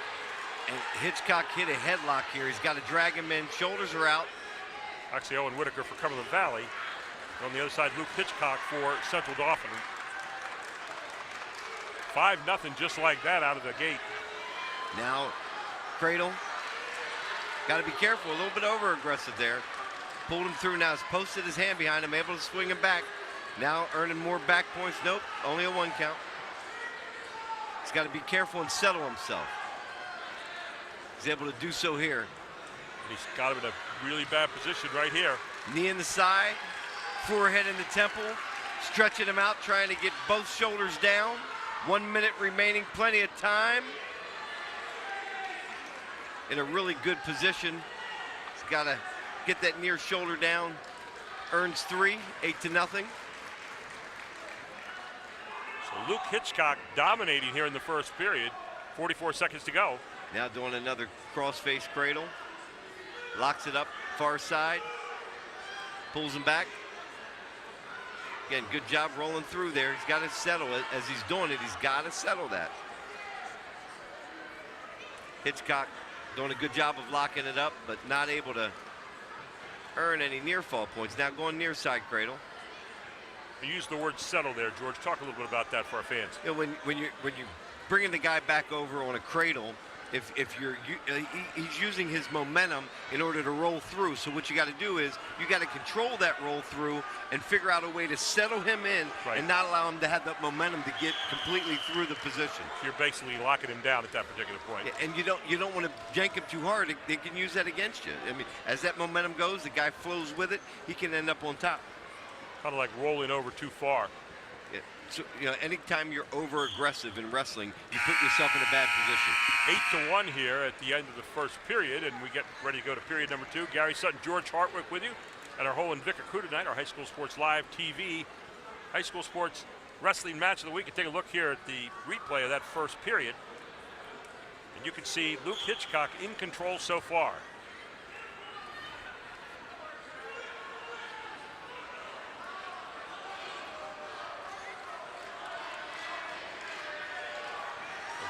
S2: And Hitchcock hit a headlock here. He's got to drag him in. Shoulders are out.
S1: Actually, Owen Whitaker for Cumberland Valley. On the other side, Luke Hitchcock for Central Dauphin. 5-0 just like that out of the gate.
S2: Now, Cradle. Got to be careful. A little bit over aggressive there. Pulled him through now. Has posted his hand behind him. Able to swing him back. Now earning more back points. Nope. Only a 1 count. He's got to be careful and settle himself. He's able to do so here.
S1: He's got him in a really bad position right here.
S2: Knee in the side. Forehead in the temple. Stretching him out. Trying to get both shoulders down. 1 minute remaining, plenty of time. In a really good position. He's got to get that near shoulder down. Earns 3, 8-0.
S1: So Luke Hitchcock dominating here in the first period. 44 seconds to go.
S2: Now doing another cross-face cradle. Locks it up, far side. Pulls him back. Again, good job rolling through there. He's got to settle it. As he's doing it, he's got to settle that. Hitchcock doing a good job of locking it up, but not able to earn any near fall points. Now going near side cradle.
S1: You used the word settle there, George. Talk a little bit about that for our fans.
S2: You know, when you're bringing the guy back over on a cradle, he's using his momentum in order to roll through. So what you got to do is you got to control that roll through and figure out a way to settle him in and not allow him to have that momentum to get completely through the position.
S1: You're basically locking him down at that particular point.
S2: Yeah, and you don't want to yank him too hard. They can use that against you. I mean, as that momentum goes, the guy flows with it. He can end up on top.
S1: Kind of like rolling over too far.
S2: Yeah. So, you know, anytime you're over aggressive in wrestling, you put yourself in a bad position.
S1: 8-1 here at the end of the first period, and we get ready to go to period number 2. Gary Sutton, George Hartwick with you at our Hole and Vicar crew tonight, our High School Sports Live TV High School Sports Wrestling Match of the Week. And take a look here at the replay of that first period. And you can see Luke Hitchcock in control so far.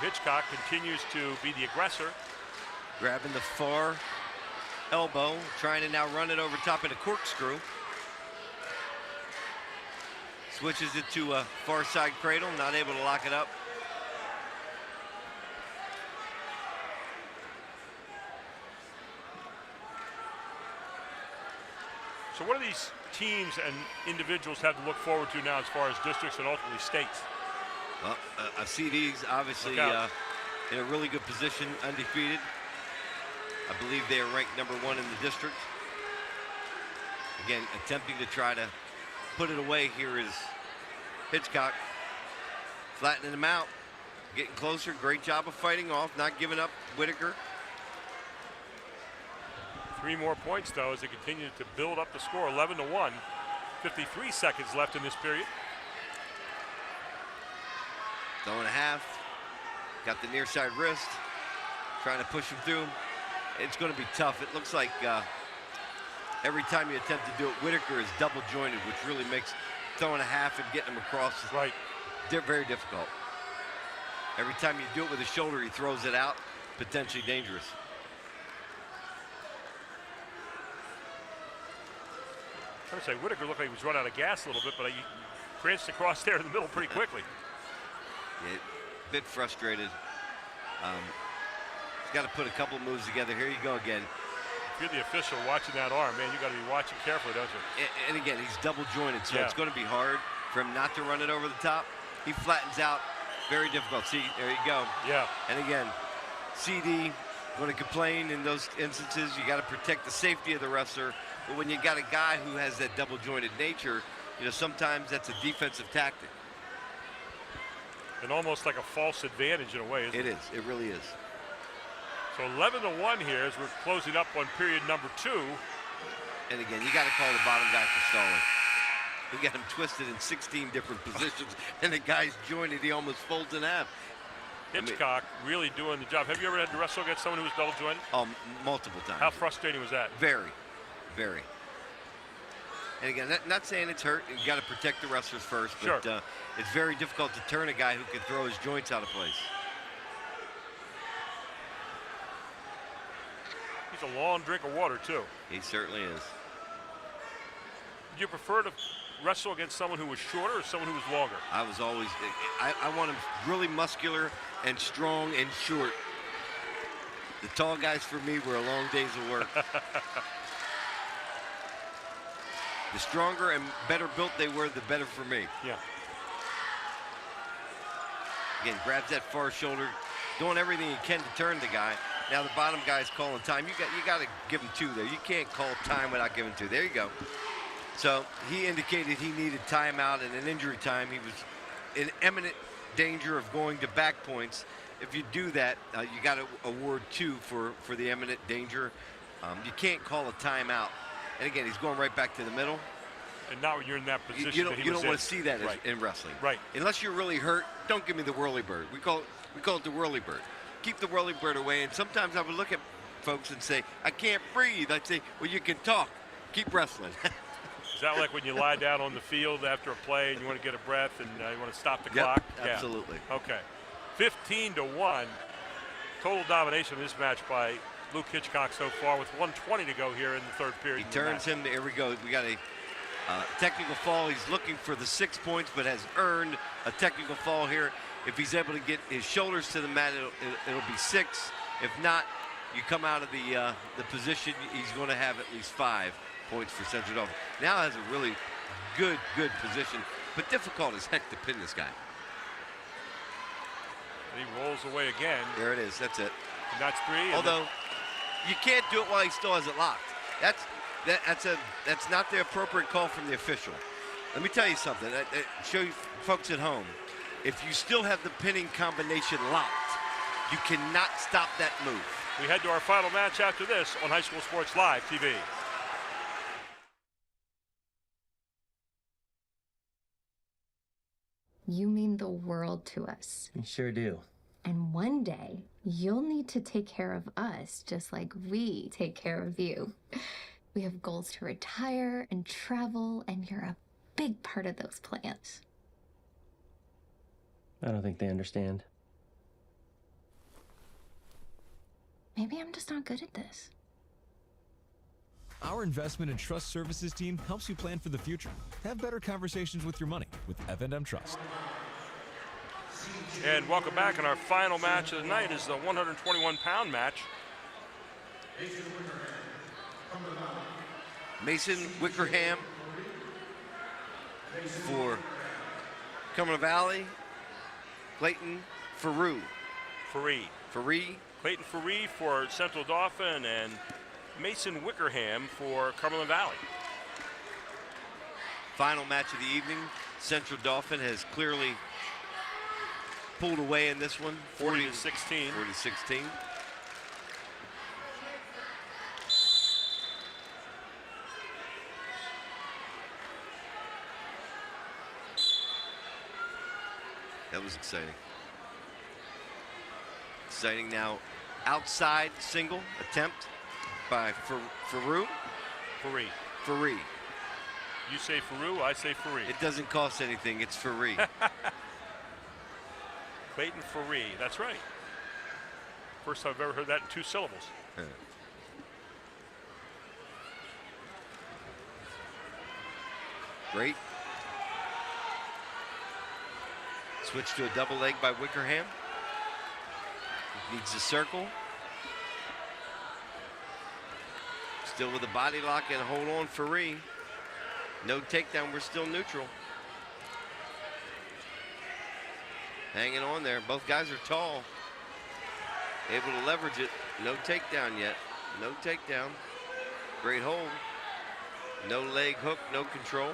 S1: Hitchcock continues to be the aggressor.
S2: Grabbing the far elbow, trying to now run it over top in a corkscrew. Switches it to a far side cradle, not able to lock it up.
S1: So what do these teams and individuals have to look forward to now as far as districts and ultimately states?
S2: Well, I see these obviously in a really good position, undefeated. I believe they are ranked number 1 in the district. Again, attempting to try to put it away here is Hitchcock. flattening him out, getting closer. Great job of fighting off, not giving up Whitaker.
S1: 3 more points, though, as they continue to build up the score, 11-1. 53 seconds left in this period.
S2: Throw and a half. Got the near side wrist. Trying to push him through. It's going to be tough. It looks like every time you attempt to do it, Whitaker is double jointed, which really makes throwing a half and getting him across very difficult. Every time you do it with his shoulder, he throws it out, potentially dangerous.
S1: I would say Whitaker looked like he was run out of gas a little bit, but he pranced across there in the middle pretty quickly.
S2: Yeah, a bit frustrated. He's got to put a couple of moves together. Here you go again.
S1: If you're the official watching that arm, man, you got to be watching carefully, don't you?
S2: And again, he's double jointed, so it's going to be hard for him not to run it over the top. He flattens out. Very difficult. See, there you go.
S1: Yeah.
S2: And again, CD going to complain in those instances. You got to protect the safety of the wrestler. But when you got a guy who has that double jointed nature, you know, sometimes that's a defensive tactic.
S1: And almost like a false advantage in a way, isn't it?
S2: It is. It really is.
S1: So 11-1 here as we're closing up on period number 2.
S2: And again, you got to call the bottom guy for stalling. We got him twisted in 16 different positions, and the guy's jointed. He almost folds in half.
S1: Hitchcock really doing the job. Have you ever had to wrestle against someone who was double jointed?
S2: Multiple times.
S1: How frustrating was that?
S2: Very, very. And again, not saying it's hurt. You got to protect the wrestlers first, but it's very difficult to turn a guy who can throw his joints out of place.
S1: He's a long drink of water too.
S2: He certainly is.
S1: Did you prefer to wrestle against someone who was shorter or someone who was longer?
S2: I was always, I want him really muscular and strong and short. The tall guys for me were a long days of work. The stronger and better built they were, the better for me.
S1: Yeah.
S2: Again, grabs that far shoulder, doing everything he can to turn the guy. Now the bottom guy's calling time. You got to give him 2 there. You can't call time without giving 2. There you go. So he indicated he needed timeout and an injury time. He was in imminent danger of going to back points. If you do that, you got to award 2 for the imminent danger. You can't call a timeout. And again, he's going right back to the middle.
S1: And now you're in that position.
S2: You don't want to see that in wrestling.
S1: Right.
S2: Unless you're really hurt, don't give me the whirly bird. We call it the whirly bird. Keep the whirly bird away. And sometimes I would look at folks and say, I can't breathe. I'd say, well, you can talk. Keep wrestling.
S1: Is that like when you lie down on the field after a play and you want to get a breath and you want to stop the clock?
S2: Absolutely.
S1: Yeah. Okay. 15-1. Total domination of this match by Luke Hitchcock so far with 1:20 to go here in the third period.
S2: He turns him. Here we go. We got a technical fall. He's looking for the 6 points, but has earned a technical fall here. If he's able to get his shoulders to the mat, it'll be 6. If not, you come out of the position, he's going to have at least 5 points for Central Dauphin. Now has a really good position, but difficult as heck to pin this guy.
S1: And he rolls away again.
S2: There it is. That's it.
S1: And that's 3.
S2: Although you can't do it while he still has it locked. That's not the appropriate call from the official. Let me tell you something. Show you folks at home. If you still have the pinning combination locked, you cannot stop that move.
S1: We head to our final match after this on High School Sports Live TV.
S11: You mean the world to us.
S12: You sure do.
S11: And one day, you'll need to take care of us just like we take care of you. We have goals to retire and travel, and you're a big part of those plans.
S12: I don't think they understand.
S11: Maybe I'm just not good at this.
S13: Our investment and trust services team helps you plan for the future. Have better conversations with your money with F&M Trust.
S1: And welcome back. And our final match of the night is the 121-pound match.
S2: Mason Wickerham for Cumberland Valley. Clayton Faree.
S1: Clayton Faree for Central Dauphin, and Mason Wickerham for Cumberland Valley.
S2: Final match of the evening. Central Dauphin has clearly pulled away in this one.
S1: 40 to 16.
S2: 40 to 16. That was exciting. Exciting now. Outside single attempt by Faru. Faree.
S1: You say Faru, I say Faree.
S2: It doesn't cost anything. It's Faree.
S1: Clayton Faree. That's right. First time I've ever heard that in 2 syllables.
S2: Great. Switch to a double leg by Wickerham. Needs a circle. Still with a body lock and a hold on Faree. No takedown, we're still neutral. Hanging on there, both guys are tall. Able to leverage it, no takedown yet. No takedown, great hold. No leg hook, no control.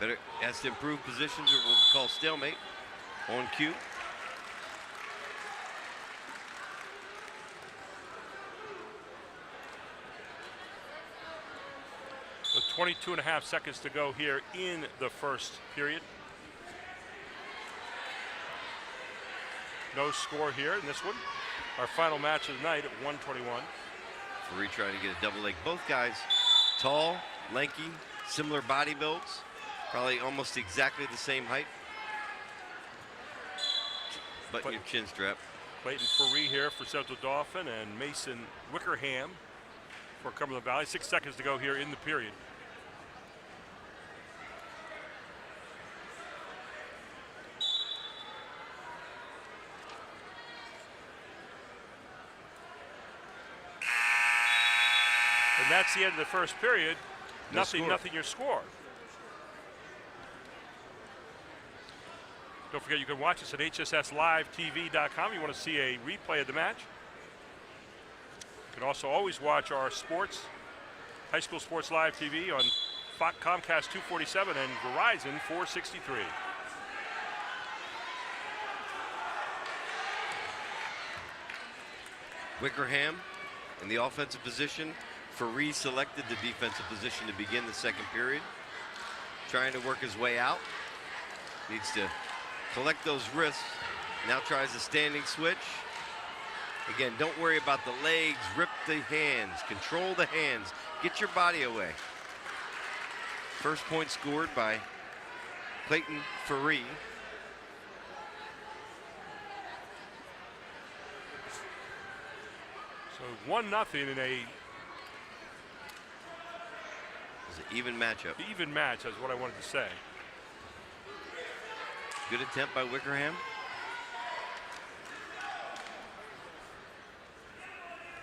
S2: Better has to improve positions or we'll call stalemate on cue.
S1: So 22.5 seconds to go here in the first period. No score here in this one. Our final match of the night at 121.
S2: Faree trying to get a double leg. Both guys tall, lanky, similar body builds. Probably almost exactly the same height. Button your chin strap.
S1: Clayton Faree here for Central Dauphin and Mason Wickerham for Cumberland Valley. 6 seconds to go here in the period. And that's the end of the first period. Nothing your score. Don't forget you can watch us at hsslivetv.com. You want to see a replay of the match. You can also always watch our sports, high school sports live TV on Comcast 247 and Verizon 463.
S2: Wickerham in the offensive position. Faree selected the defensive position to begin the second period. Trying to work his way out. Needs to collect those wrists. Now tries a standing switch. Again, don't worry about the legs. Rip the hands. Control the hands. Get your body away. First point scored by Clayton Faree.
S1: So 1-0 in a
S2: even matchup.
S1: Even match, that's what I wanted to say.
S2: Good attempt by Wickerham.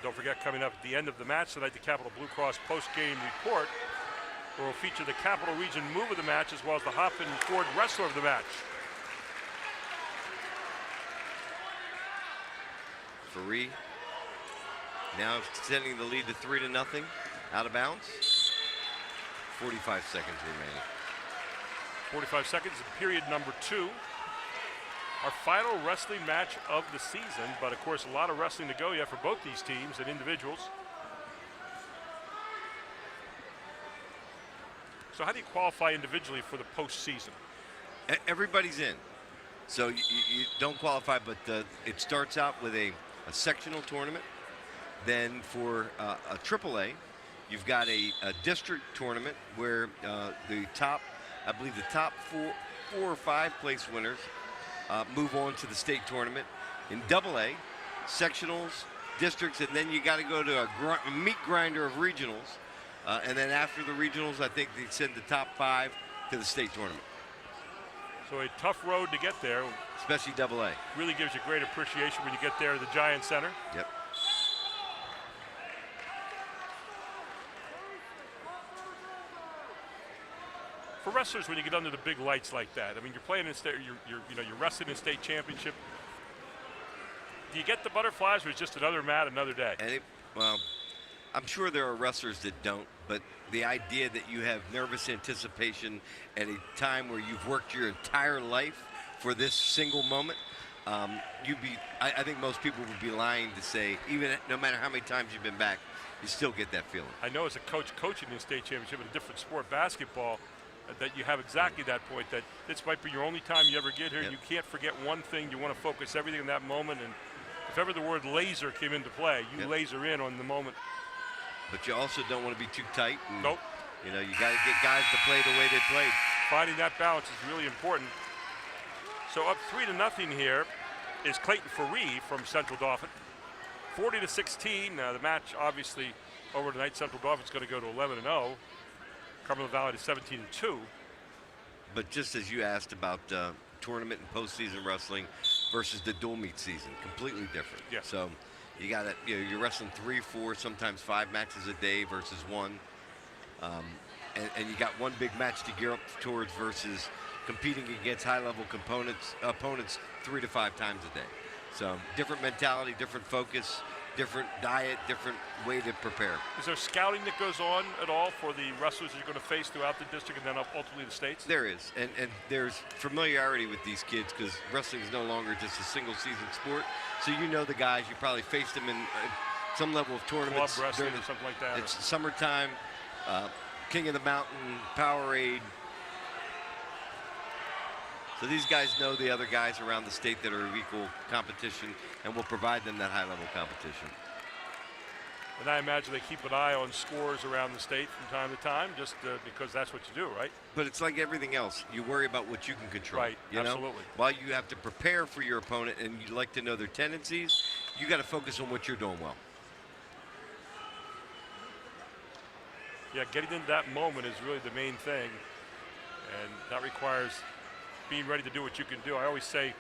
S1: Don't forget, coming up at the end of the match tonight, the Capital Blue Cross post-game report, where we'll feature the Capital Region move of the match as well as the Hoffman Ford wrestler of the match.
S2: Faree now extending the lead to 3-0. Out of bounds. 45 seconds remaining.
S1: 45 seconds, period number 2. Our final wrestling match of the season, but of course a lot of wrestling to go yet for both these teams and individuals. So how do you qualify individually for the postseason?
S2: Everybody's in. So you don't qualify, but it starts out with a sectional tournament. Then for a AAA, you've got a district tournament where the top, I believe the top four or 5 place winners move on to the state tournament. In AA, sectionals, districts, and then you got to go to a meat grinder of regionals. And then after the regionals, I think they send the top 5 to the state tournament.
S1: So a tough road to get there.
S2: Especially AA.
S1: Really gives you great appreciation when you get there to the Giant Center.
S2: Yep.
S1: For wrestlers, when you get under the big lights like that, I mean, you're playing in state, you're wrestling in state championship. Do you get the butterflies, or is it just another mat, another day?
S2: And well, I'm sure there are wrestlers that don't, but the idea that you have nervous anticipation at a time where you've worked your entire life for this single moment, I think most people would be lying to say, even no matter how many times you've been back, you still get that feeling.
S1: I know as a coach coaching the state championship in a different sport, basketball, that you have exactly that point, that this might be your only time you ever get here.
S2: Yep.
S1: You can't forget one thing. You want to focus everything in that moment. And if ever the word laser came into play, you laser in on the moment.
S2: But you also don't want to be too tight. And,
S1: nope.
S2: You know, you got to get guys to play the way they played.
S1: Finding that balance is really important. So up 3-0 here is Clayton Faree from Central Dauphin. 40-16. The match obviously over tonight. Central Dauphin's going to go to 11-0. Cumberland Valley to 17-2.
S2: But just as you asked about tournament and postseason wrestling versus the dual meet season, completely different.
S1: Yeah.
S2: So you got to, you're wrestling 3, 4, sometimes 5 matches a day versus 1. And you got one big match to gear up towards versus competing against high-level opponents 3 to 5 times a day. So different mentality, different focus, different diet, different way to prepare.
S1: Is there scouting that goes on at all for the wrestlers that you're going to face throughout the district and then ultimately the states?
S2: There is, and there's familiarity with these kids because wrestling is no longer just a single-season sport. So you know the guys, you probably faced them in some level of tournaments.
S1: Club wrestling or something like that.
S2: It's summertime, King of the Mountain, Powerade. So these guys know the other guys around the state that are of equal competition and will provide them that high-level competition.
S1: And I imagine they keep an eye on scores around the state from time to time, just because that's what you do, right?
S2: But it's like everything else. You worry about what you can control.
S1: Right,
S2: you know?
S1: absolutely.
S2: While you have to prepare for your opponent and you like to know their tendencies, you got to focus on what you're doing well.
S1: Yeah, getting into that moment is really the main thing, and that requires being ready to do what you can do. I always say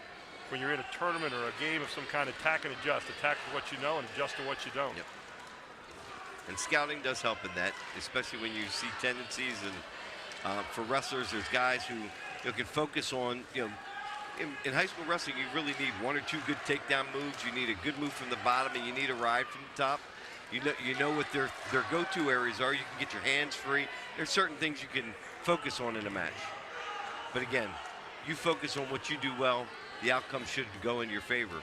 S1: when you're in a tournament or a game of some kind, attack and adjust. Attack to what you know and adjust to what you don't.
S2: Yep. And scouting does help in that, especially when you see tendencies. And for wrestlers, there's guys who can focus on, in high school wrestling, you really need 1 or 2 good takedown moves. You need a good move from the bottom, and you need a ride from the top. You know what their go-to areas are. You can get your hands free. There's certain things you can focus on in a match. But again, you focus on what you do well, the outcome should go in your favor.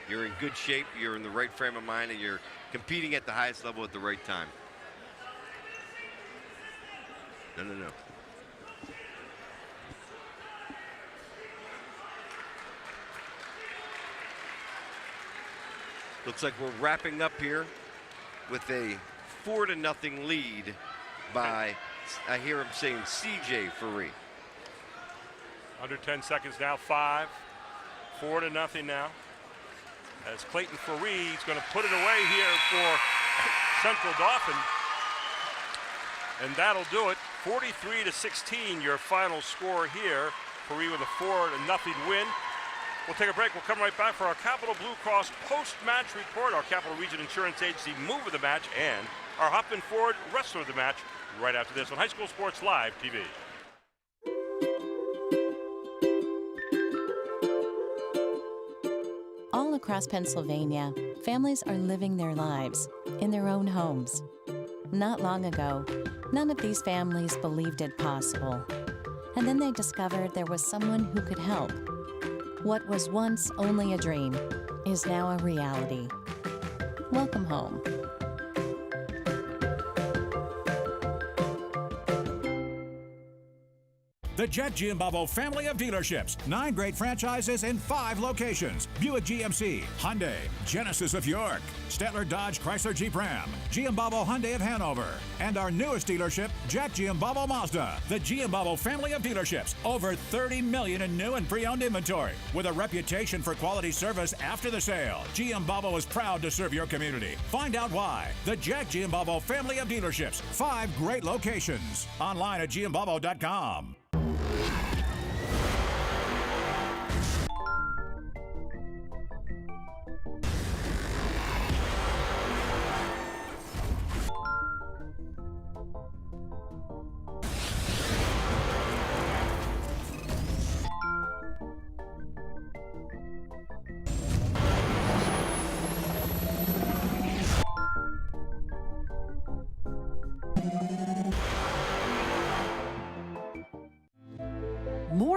S2: You're in good shape, you're in the right frame of mind, and you're competing at the highest level at the right time. No. Looks like we're wrapping up here with a 4-0 lead by, I hear him saying, CJ Faree.
S1: Under 10 seconds now, 5. 4-0 now. As Clayton Faree is going to put it away here for Central Dauphin. And that'll do it. 43-16, your final score here. Faree with a 4-0 win. We'll take a break. We'll come right back for our Capital Blue Cross post-match report, our Capital Region Insurance Agency move of the match, and our Huffman Ford wrestler of the match right after this on High School Sports Live TV.
S3: All across Pennsylvania, families are living their lives in their own homes. Not long ago, none of these families believed it possible. And then they discovered there was someone who could help. What was once only a dream is now a reality. Welcome home.
S4: The Jet Giambavo family of dealerships. 9 great franchises in 5 locations. Buick GMC, Hyundai, Genesis of York, Stettler Dodge Chrysler Jeep Ram, Giambavo Hyundai of Hanover, and our newest dealership, Jack Giambavo Mazda. The Giambavo family of dealerships. Over 30 million in new and pre-owned inventory. With a reputation for quality service after the sale, Giambavo is proud to serve your community. Find out why. The Jack Giambavo family of dealerships. 5 great locations. Online at giambavo.com.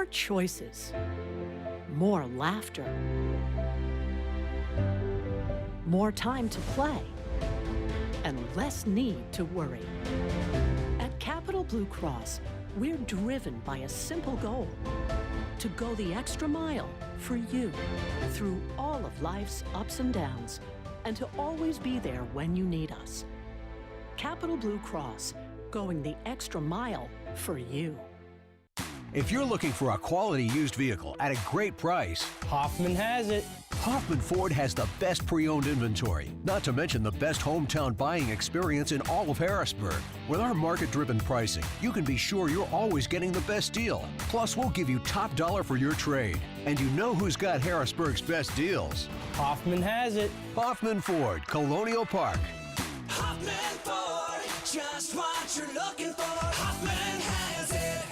S5: more choices, more laughter, more time to play, and less need to worry. At Capital Blue Cross, we're driven by a simple goal: to go the extra mile for you through all of life's ups and downs, and to always be there when you need us. Capital Blue Cross, going the extra mile for you.
S6: If you're looking for a quality used vehicle at a great price,
S7: Hoffman has it.
S6: Hoffman Ford has the best pre-owned inventory, not to mention the best hometown buying experience in all of Harrisburg. With our market-driven pricing, you can be sure you're always getting the best deal. Plus, we'll give you top dollar for your trade. And you know who's got Harrisburg's best deals.
S7: Hoffman has it.
S6: Hoffman Ford, Colonial Park.
S8: Hoffman Ford, just what you're looking for. Hoffman has it.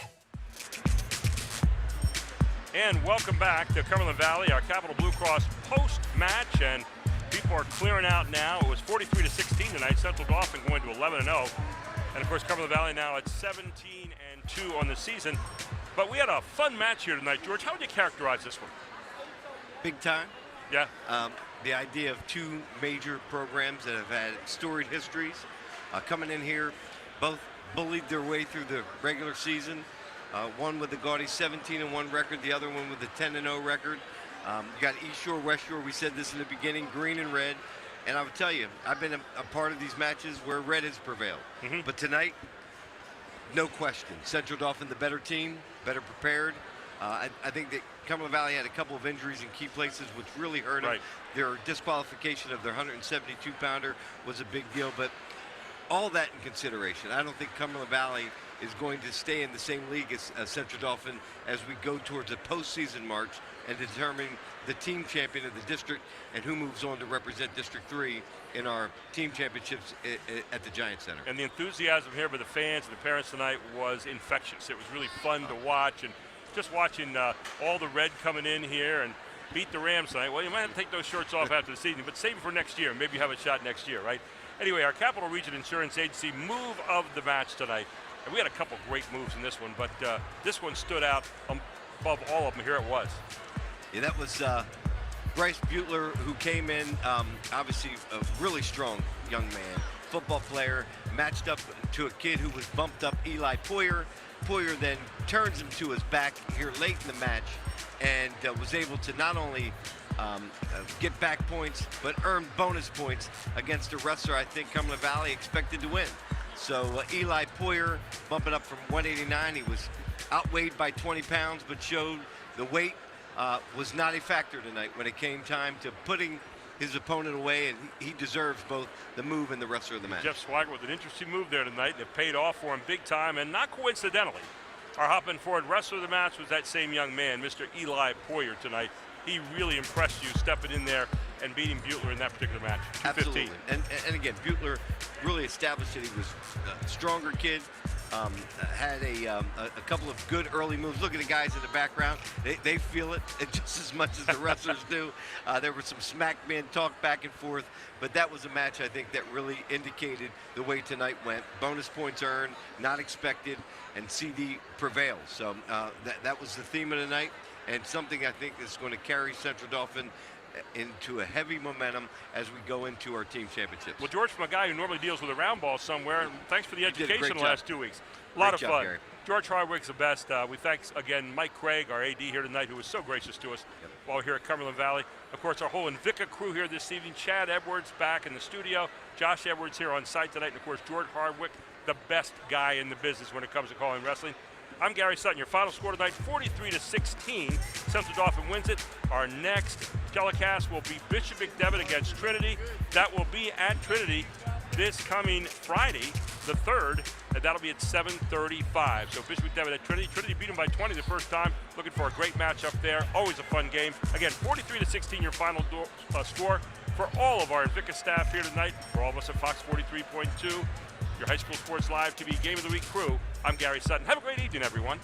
S1: And welcome back to Cumberland Valley, our Capital Blue Cross post-match, and people are clearing out now. It was 43-16 tonight. Central Dauphin going to 11-0, and of course Cumberland Valley now at 17-2 on the season. But we had a fun match here tonight, George. How would you characterize this one?
S2: Big time.
S1: Yeah.
S2: The idea of two major programs that have had storied histories coming in here, both bullied their way through the regular season. One with the gaudy 17-1 record, the other one with the 10-0 record. You got East Shore, West Shore. We said this in the beginning, green and red. And I would tell you, I've been a part of these matches where red has prevailed. But tonight, no question, Central Dauphin the better team, better prepared. I think that Cumberland Valley had a couple of injuries in key places which really hurt them. Their disqualification of their 172-pounder was a big deal, but all that in consideration, I don't think Cumberland Valley is going to stay in the same league as Central Dauphin as we go towards a postseason march and determine the team champion of the district and who moves on to represent District 3 in our team championships at the Giant Center.
S1: And the enthusiasm here by the fans and the parents tonight was infectious. It was really fun to watch, and just watching all the red coming in here and beat the Rams tonight. Well, you might have to take those shirts off after the season, but save them for next year. Maybe you have a shot next year, right? Anyway, our Capital Region Insurance Agency move of the match tonight. And we had a couple great moves in this one, but this one stood out above all of them. Here it was.
S2: Yeah, that was Bryce Butler, who came in, obviously a really strong young man, football player, matched up to a kid who was bumped up, Eli Poyer. Poyer then turns him to his back here late in the match and was able to not only get back points, but earn bonus points against a wrestler I think Cumberland Valley expected to win. So Eli Poyer bumping up from 189. He was outweighed by 20 pounds, but showed the weight was not a factor tonight when it came time to putting his opponent away, and he deserves both the move and the rest of the match.
S1: Jeff Swagger with an interesting move there tonight, and it paid off for him big time, and not coincidentally, our Hoffman Ford wrestler of the match was that same young man, Mr. Eli Poyer tonight. He really impressed you stepping in there and beating Butler in that particular match.
S2: Absolutely. And again, Butler really established that he was a stronger kid, had a couple of good early moves. Look at the guys in the background. They feel it just as much as the wrestlers do. There was some smack being talked back and forth, but that was a match I think that really indicated the way tonight went. Bonus points earned, not expected, and CD prevails. So that was the theme of the night, and something I think is going to carry Central Dauphin into a heavy momentum as we go into our team championships.
S1: Well, George, from a guy who normally deals with a round ball somewhere, thanks for the education the last 2 weeks. A lot of fun.
S2: Gary.
S1: George Hardwick's the best. We thanks again Mike Craig, our AD here tonight, who was so gracious to us while we're here at Cumberland Valley. Of course, our whole Invicta crew here this evening. Chad Edwards back in the studio. Josh Edwards here on site tonight. And, of course, George Hardwick, the best guy in the business when it comes to calling wrestling. I'm Gary Sutton. Your final score tonight, 43-16. Central Dauphin wins it. Our next telecast will be Bishop McDevitt against Trinity. That will be at Trinity this coming Friday, the 3rd, and that'll be at 7:35. So Bishop McDevitt at Trinity. Trinity beat them by 20 the first time. Looking for a great matchup there. Always a fun game. Again, 43-16 your final score. For all of our Invicta staff here tonight, for all of us at Fox 43.2, your High School Sports Live TV Game of the Week crew, I'm Gary Sutton. Have a great evening, everyone.